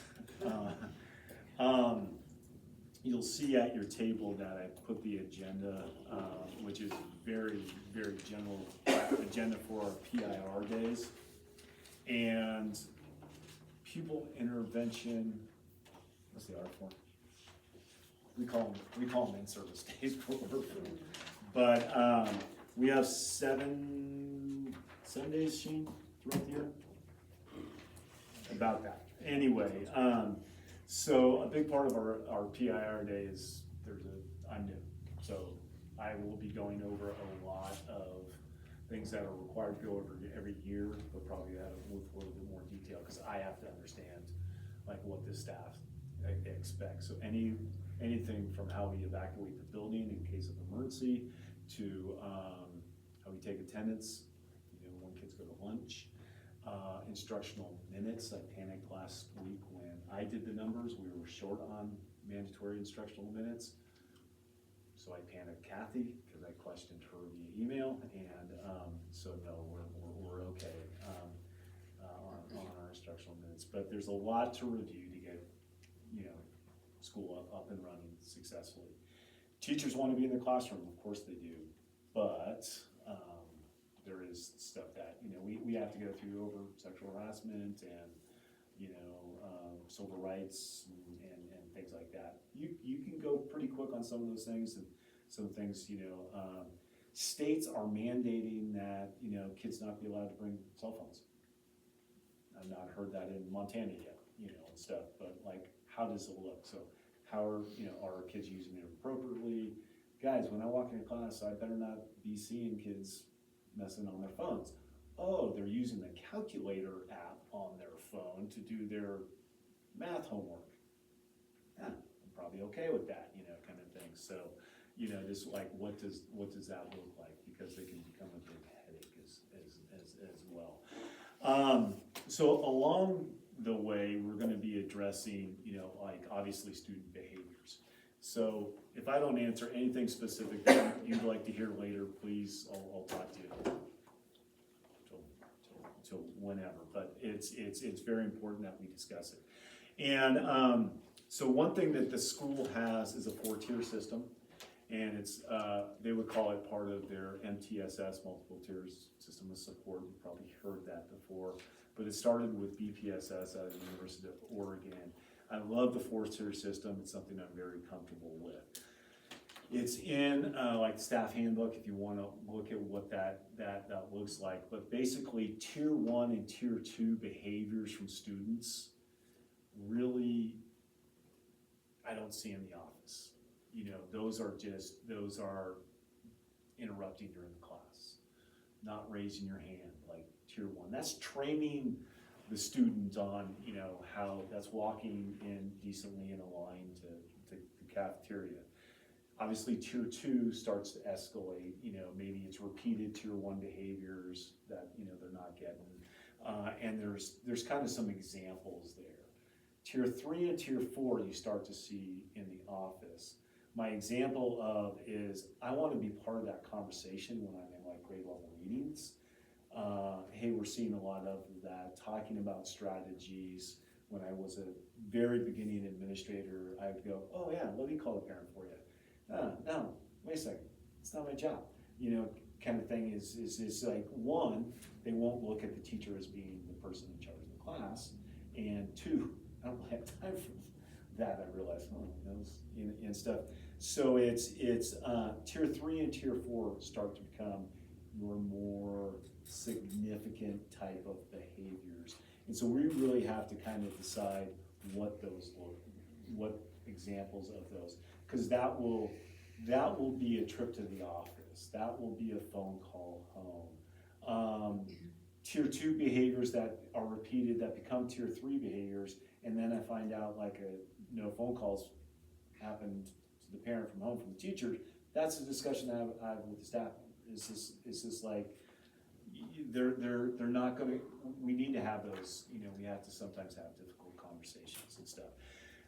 You'll see at your table that I put the agenda, which is very, very general agenda for our PIR days. And pupil intervention, what's the R for? We call them in-service days. But we have seven days, Shane, throughout the year? About that. Anyway, so a big part of our PIR day is, I'm new. So I will be going over a lot of things that are required to go over every year, but probably with a little bit more detail, because I have to understand like what the staff expects. So anything from how we evacuate the building in case of emergency to how we take attendance, you know, when kids go to lunch, instructional minutes. I panicked last week when I did the numbers. We were short on mandatory instructional minutes. So I panicked Kathy because I questioned her via email, and so no, we're okay on our instructional minutes. But there's a lot to review to get, you know, school up and running successfully. Teachers wanna be in the classroom, of course they do, but, there is stuff that, you know, we have to go through over sexual harassment and, you know, civil rights and things like that. You can go pretty quick on some of those things, and some things, you know, states are mandating that, you know, kids not be allowed to bring cell phones. I've not heard that in Montana yet, you know, and stuff, but like, how does it look? So how are, you know, are kids using it appropriately? Guys, when I walk into class, I better not be seeing kids messing on their phones. Oh, they're using the calculator app on their phone to do their math homework. Yeah, I'm probably okay with that, you know, kind of thing. So, you know, this, like, what does that look like? Because they can become a big headache as well. So along the way, we're gonna be addressing, you know, like, obviously student behaviors. So if I don't answer anything specific that you'd like to hear later, please, I'll talk to you till whenever, but it's very important that we discuss it. And so one thing that the school has is a 4-tier system, and it's they would call it part of their MTSS, multiple tiers system of support. You've probably heard that before, but it started with BPSS out of the University of Oregon. I love the 4-tier system. It's something I'm very comfortable with. It's in like the staff handbook if you want to look at what that looks like. But basically, tier 1 and tier 2 behaviors from students really, I don't see in the office. You know, those are interrupting during the class, not raising your hand, like tier 1. That's training the student on, you know, how that's walking in decently in a line to the cafeteria. Obviously, tier 2 starts to escalate, you know, maybe it's repeated tier 1 behaviors that, you know, they're not getting. And there's kind of some examples there. Tier 3 and tier 4, you start to see in the office. My example of is, I want to be part of that conversation when I'm in like grade level meetings. Hey, we're seeing a lot of that, talking about strategies. When I was a very beginning administrator, I would go, oh yeah, let me call the parent for you. No, wait a second, it's not my job. You know, kind of thing is like, one, they won't look at the teacher as being the person in charge of the class, and 2, I don't have time for that. I realized, and stuff. So it's tier 3 and tier 4 start to become your more significant type of behaviors. And so we really have to kind of decide what examples of those, because that will be a trip to the office, that will be a phone call home. Tier 2 behaviors that are repeated that become tier 3 behaviors, and then I find out like no phone calls happened to the parent from home from the teacher. That's a discussion I have with the staff. Is this like, they're not gonna, we need to have those, you know, we have to sometimes have difficult conversations and stuff.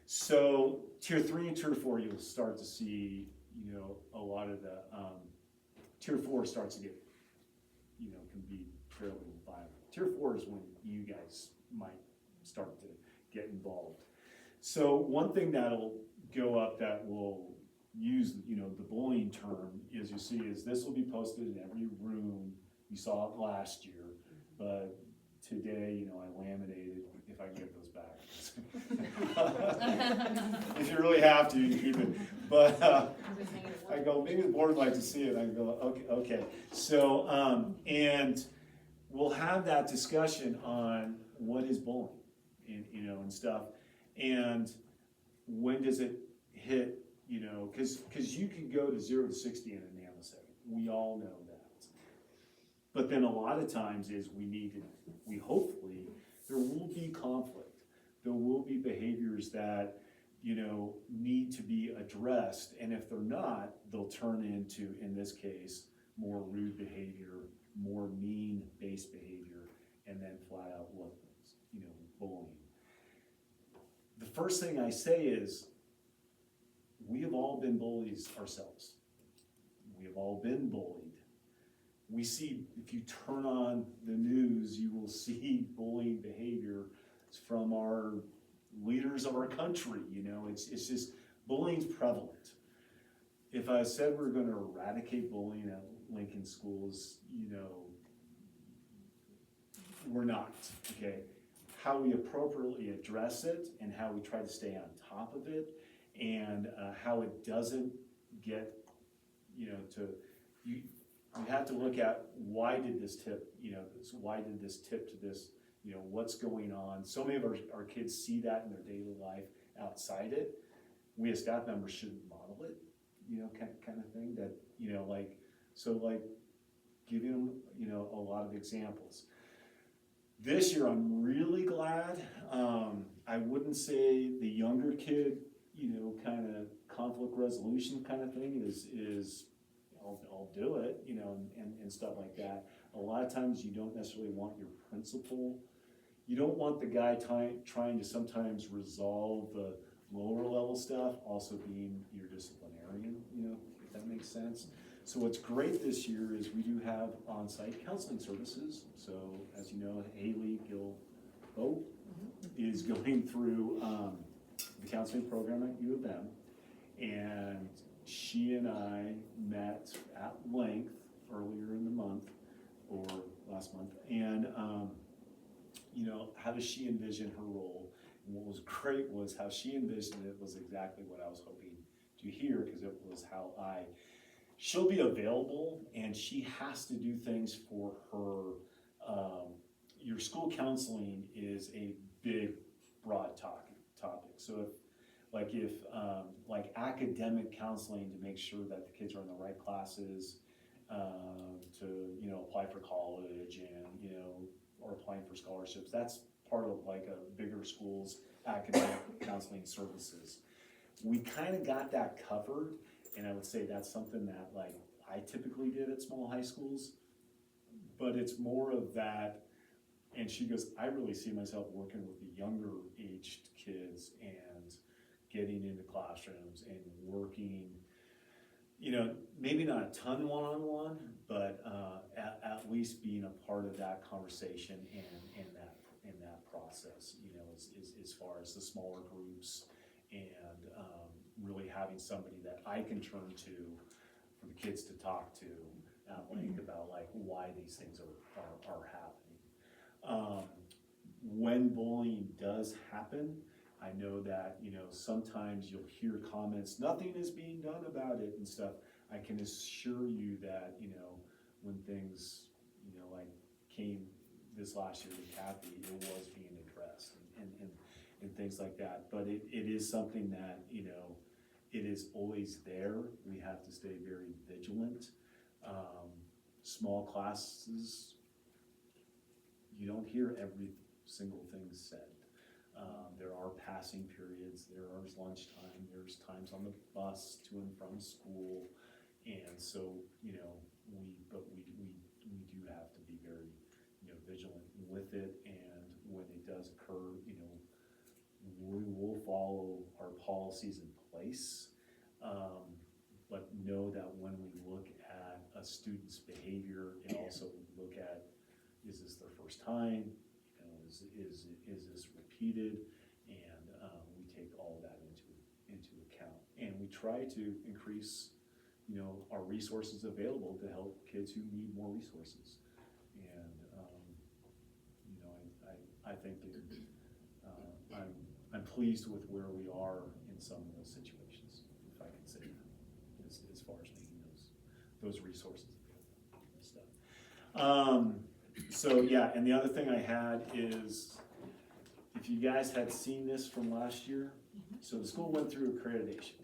So tier 3 and tier 4, you'll start to see, you know, a lot of the, tier 4 starts to get, you know, can be fairly violent. Tier 4 is when you guys might start to get involved. So one thing that'll go up that will use, you know, the bullying term, as you see, is this will be posted in every room. You saw it last year, but today, you know, I laminated, if I can get those back. If you really have to, you can keep it. But I go, maybe the board would like to see it. I go, okay. So, and we'll have that discussion on what is bullying, and, you know, and stuff. And when does it hit, you know, because you can go to 0 to 60 in a nanosecond. We all know that. But then a lot of times we hopefully, there will be conflict. There will be behaviors that, you know, need to be addressed. And if they're not, they'll turn into, in this case, more rude behavior, more mean-based behavior, and then flat out what, you know, bullying. The first thing I say is, we have all been bullies ourselves. We have all been bullied. We see, if you turn on the news, you will see bullying behavior from our leaders of our country. You know, it's just, bullying's prevalent. if I said we're gonna eradicate bullying at Lincoln schools, we're not, okay? How we appropriately address it and how we try to stay on top of it and how it doesn't get, you have to look at why did this tip, why did this tip to this, what's going on. So many of our kids see that in their daily life outside it. We as staff members shouldn't model it, kind of thing that, giving them, a lot of examples. This year, I'm really glad, I wouldn't say the younger kid, kind of conflict resolution kind of thing is I'll do it, and stuff like that. A lot of times you don't necessarily want your principal, you don't want the guy trying to sometimes resolve the lower level stuff, also being your disciplinarian, if that makes sense. So what's great this year is we do have on-site counseling services. So as you know, Haley Gilbo is going through the counseling program at U of M, and she and I met at length earlier in the month, or last month, and how does she envision her role? And what was great was how she envisioned it was exactly what I was hoping to hear, because it was how she'll be available and she has to do things for her. Your school counseling is a big, broad topic. So if academic counseling to make sure that the kids are in the right classes, to apply for college and or applying for scholarships, that's part of like a bigger school's academic counseling services. We kind of got that covered, and I would say that's something that like I typically did at small high schools, but it's more of that. And she goes, I really see myself working with the younger aged kids and getting into classrooms and working, maybe not a ton one-on-one, but at least being a part of that conversation and that process, as far as the smaller groups and really having somebody that I can turn to for the kids to talk to at length about like why these things are happening. When bullying does happen, I know that, sometimes you'll hear comments, nothing is being done about it and stuff. I can assure you that, when things, like came this last year with Kathy, it was being addressed and things like that. But it is something that, it is always there. We have to stay very vigilant. Small classes, you don't hear every single thing said. There are passing periods, there's lunchtime, there's times on the bus to and from school, and so we do have to be very vigilant with it. And when it does occur, we will follow our policies in place, but know that when we look at a student's behavior, and also look at, is this their first time? Is this repeated? And we take all that into account, and we try to increase, our resources available to help kids who need more resources. And I think that I'm pleased with where we are in some of those situations, if I can say that, as far as making those resources available and stuff. So yeah, and the other thing I had is, if you guys had seen this from last year, so the school went through accreditation.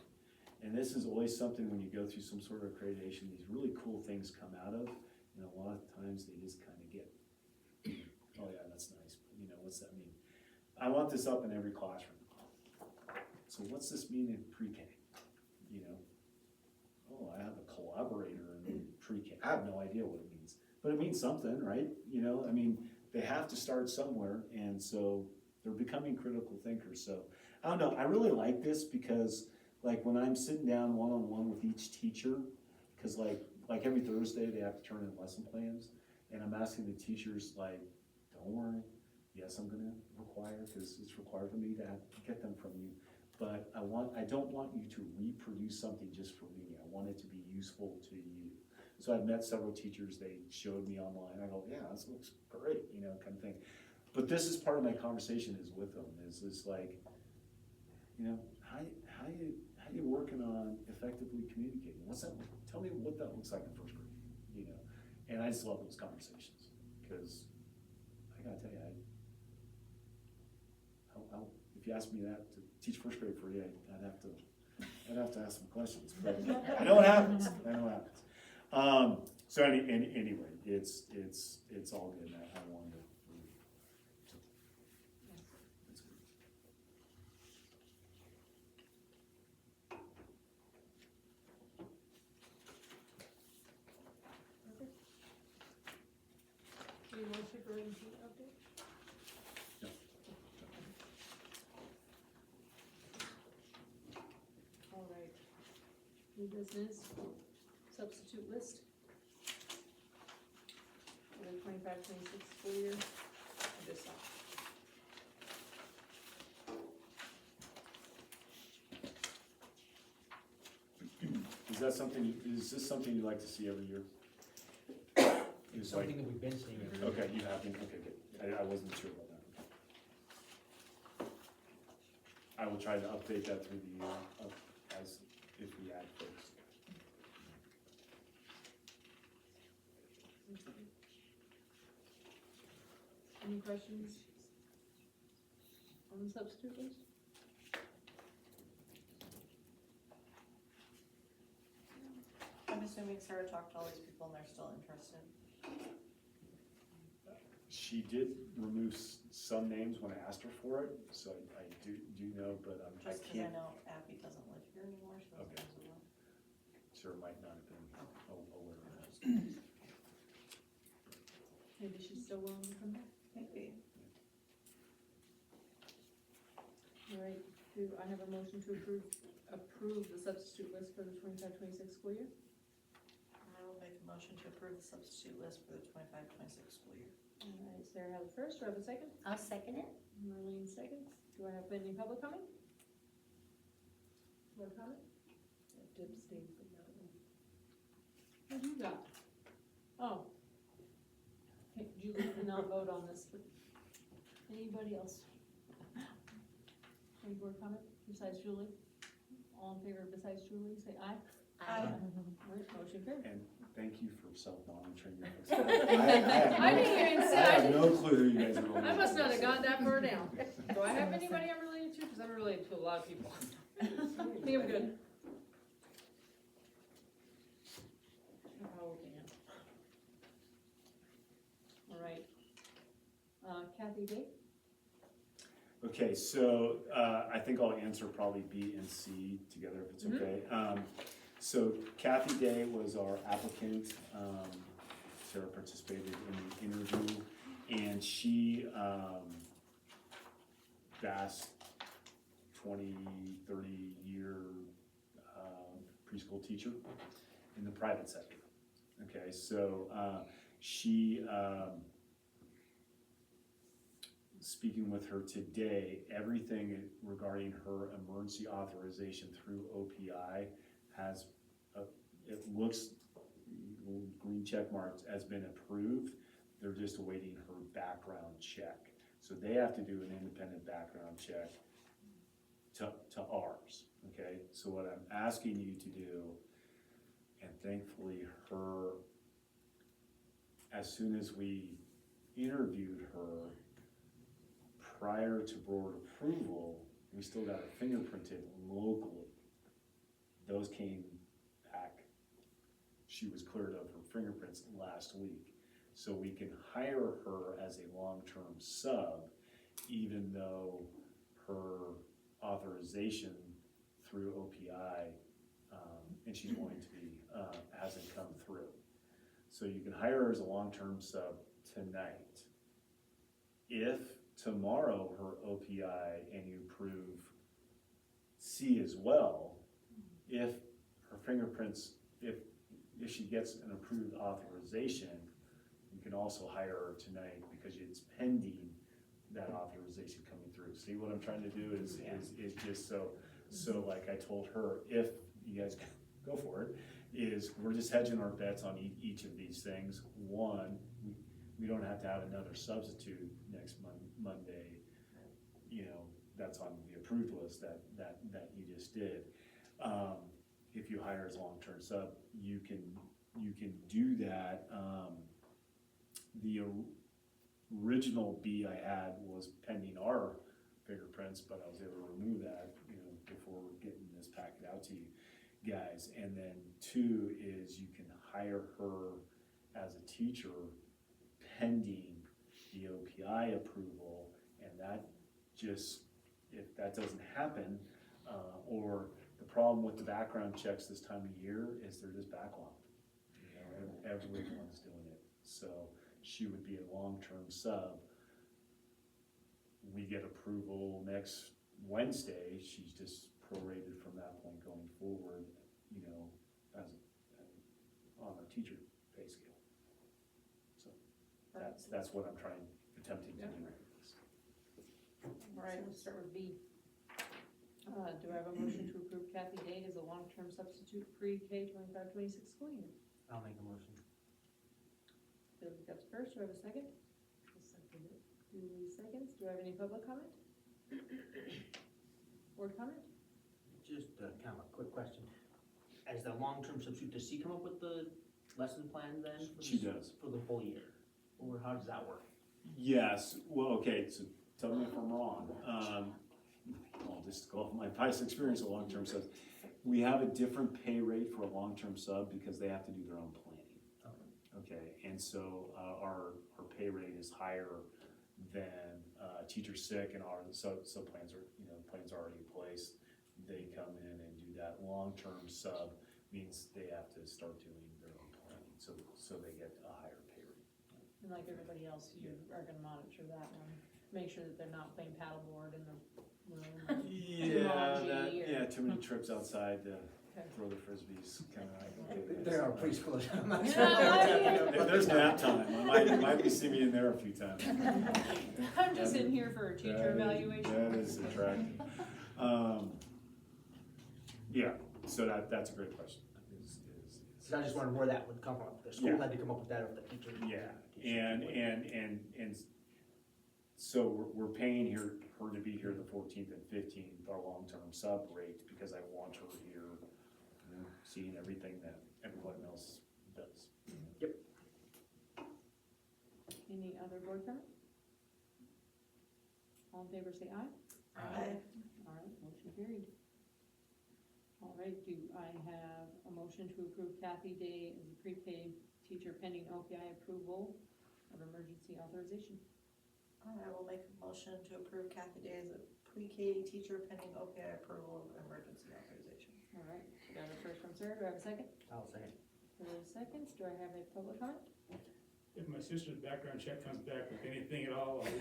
And this is always something when you go through some sort of accreditation, these really cool things come out of, and a lot of times they just kind of get, oh yeah, that's nice, but what's that mean? I want this up in every classroom. So what's this mean in pre-K? Oh, I have a collaborator in pre-K. I have no idea what it means, but it means something, right? They have to start somewhere, and so they're becoming critical thinkers. So I don't know, I really like this because like when I'm sitting down one-on-one with each teacher, because like every Thursday they have to turn in lesson plans, and I'm asking the teachers like, don't worry, yes, I'm gonna require, because it's required for me to get them from you, but I don't want you to reproduce something just for me. I want it to be useful to you. So I've met several teachers, they showed me online, I go, yeah, this looks great, you know, kind of thing. But this is part of my conversation is with them, is like, you know, how you working on effectively communicating? What's that, tell me what that looks like in first grade, you know? And I just love those conversations, because I gotta tell you, if you asked me that to teach first grade for you, I'd have to ask some questions, but I know what happens, So anyway, it's all good, I wanted to. That's good. Any more superintendent update? No. All right. New business, substitute list. For the 25-26 school year. I just saw. Is this something you'd like to see every year? It's It's like, something that we've been seeing every year. okay, you have been, okay, good. I wasn't sure about that. I will try to update that through the year, as if we add folks. Any questions on the substitute list? I'm assuming Sarah talked to all these people and they're still interested. She did remove some names when I asked her for it, so I do know, but I Just cause I can't, know Abby doesn't live here anymore, she doesn't Okay. live alone. Sarah might not have been aware of that. Maybe she's still willing to come back. Maybe. All right, do I have a motion to approve the substitute list for the 25-26 school year? I will make a motion to approve the substitute list for the 25-26 school year. All right, Sarah has the first, do I have a second? I'll second it. Marlene seconds. Do I have any public comment? Public comment? I have to abstain from that one. What do you got? Oh. Okay, Julie did not vote on this, but anybody else? Any board comment besides Julie? All in favor besides Julie, say aye. Aye. All right, motion carried. And thank you for self-monitoring your. I didn't even say, I I have no clue who you guys are. I must not have got that far down. Do I have anybody I'm related to? Because I'm related to a lot of people. I think I'm good. Oh, damn. All right. Kathy Day? Okay, so, I think I'll answer probably B and C together if it's okay. So Kathy Day was our applicant, Sarah participated in the interview, and she, vast 20, 30-year, preschool teacher in the private sector. Okay, so, she, speaking with her today, everything regarding her emergency authorization through OPI has, it looks, green check marks, has been approved. They're just awaiting her background check. So they have to do an independent background check to ours, okay? So what I'm asking you to do, and thankfully her, as soon as we interviewed her, prior to board approval, we still got her fingerprinted locally. Those came back, she was cleared of her fingerprints last week. So we can hire her as a long-term sub, even though her authorization through OPI, and she's going to be, hasn't come through. So you can hire her as a long-term sub tonight. If tomorrow her OPI and you approve C as well, if her fingerprints, if she gets an approved authorization, you can also hire her tonight because it's pending that authorization coming through. through. See what I'm trying to do is just so like I told her, if you guys go for it, is we're just hedging our bets on each of these things. One, we don't have to have another substitute next Monday, you know, that's on the approved list that you just did. If you hire as a long-term sub, you can do that. The original B I had was pending our fingerprints, but I was able to remove that, you know, before getting this packet out to you guys. And then two is you can hire her as a teacher pending the OPI approval, and that just, if that doesn't happen, or the problem with the background checks this time of year is they're just backlogged. You know, everyone's doing it. So she would be a long-term sub. We get approval next Wednesday, she's just prorated from that point going forward, you know, as on our teacher pay scale. So that's what I'm attempting to do. All right, let's start with B. Do I have a motion to approve Kathy Day as a long-term substitute pre-K 25-26 school year? I'll make a motion. Bill Jacobs first, do I have a second? Julie seconds, do I have any public comment? Board comment? Just kind of a quick question. As the long-term substitute, does she come up with the lesson plan then? She does. For the full year? Or how does that work? Yes, well, okay, so tell me if I'm wrong. I'll just go off my past experience of long-term subs. We have a different pay rate for a long-term sub because they have to do their own planning. Okay, and so our pay rate is higher than teacher sick, and our sub plans are, you know, plans are already in place. They come in and do that. Long-term sub means they have to start doing their own planning, so they get a higher pay rate. And like everybody else, you are gonna monitor that one, make sure that they're not playing paddleboard in the room. Yeah, too many trips outside to throw the frisbees, kinda like. There are preschools. If there's nap time, I might be seeing me in there a few times. I'm just in here for a teacher evaluation. That is attractive. Yeah, so that's a great question. So I just wondered where that would come from. The school had to come up with that, or the teacher? Yeah, and so we're paying her to be here the 14th and 15th, our long-term sub rate, because I want her here, you know, seeing everything that everyone else does. Yep. Any other board comment? All in favor, say aye. Aye. All right, motion carried. All right, do I have a motion to approve Kathy Day as a pre-K teacher pending OPI approval of emergency authorization? I will make a motion to approve Kathy Day as a pre-K teacher pending OPI approval of emergency authorization. All right, do I have a first from Sarah, do I have a second? I'll second. Sarah seconds, do I have a public comment? If my sister's background check comes back with anything at all, Is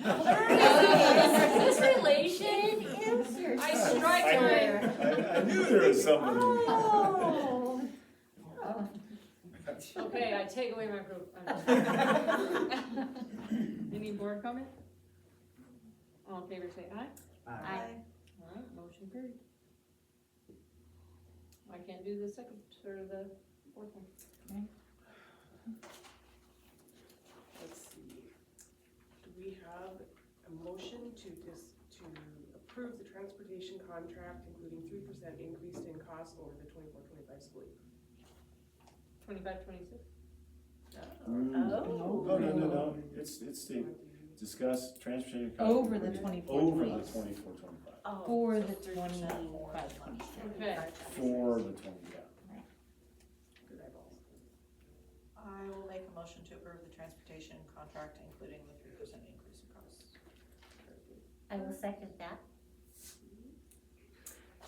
this relation? I strike her. I knew there was somebody. Oh. Okay, I take away my proof. Any board comment? All in favor say aye. Aye. All right, motion carried. I can't do the second or the fourth one. Let's see. Do we have a motion to approve the transportation contract, including 3% increase in cost over the 24-25 school year? 25-26? No, it's the discuss transportation. Over the 24-25. Over the 24-25. Oh, For so the 3% more. 25-26. Okay. For the 20, yeah. Good eyeballs. I will make a motion to approve the transportation contract, including the 3% increase in costs. I will second that.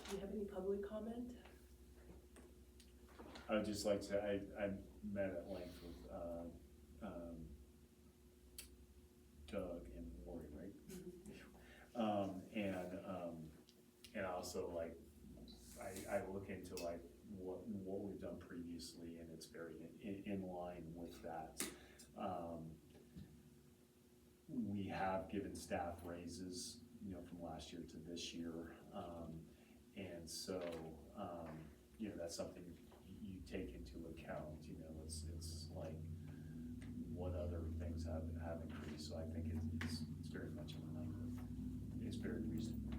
Do you have any public comment? I would just like to, I met at length with, Doug and Lori, right? And also like, I look into like what we've done previously, and it's very in line with that. We have given staff raises you know, from last year to this year. And so, you know, that's something you take into account, you know, it's like, what other things have increased, so I think it's very much in line with, it's very reasonable.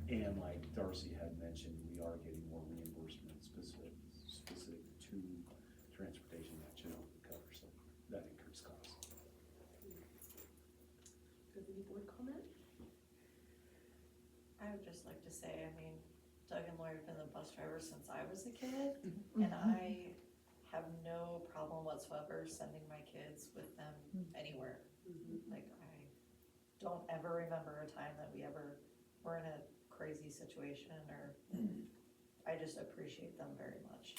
And like Darcy had mentioned, we are getting more reimbursement specific to transportation that should cover some, that increased cost. Does any board comment? I would just like to say, I mean, Doug and Lori have been the bus driver since I was a kid, and I have no problem whatsoever sending my kids with them anywhere. Like, I don't ever remember a time that we ever were in a crazy situation, or I just appreciate them very much.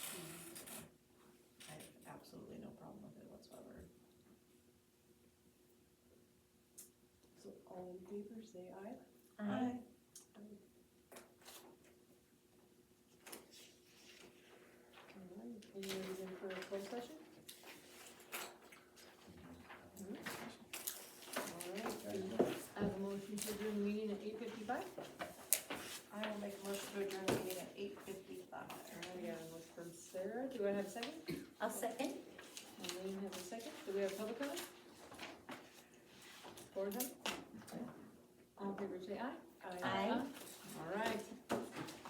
I have absolutely no problem with it whatsoever. So all in favor, say aye. Aye. Alright, any reason for a closed session? Alright, I have a motion to adjourn the meeting at 8:55. I will make a motion to adjourn the meeting at 8:55. I got a motion from Sarah, do I have a second? I'll second. Elaine has a second, do we have public comment? Board comment? All in favor, say aye. Aye. Alright,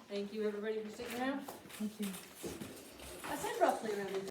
thank you everybody for sticking around. Thank you. I said roughly around this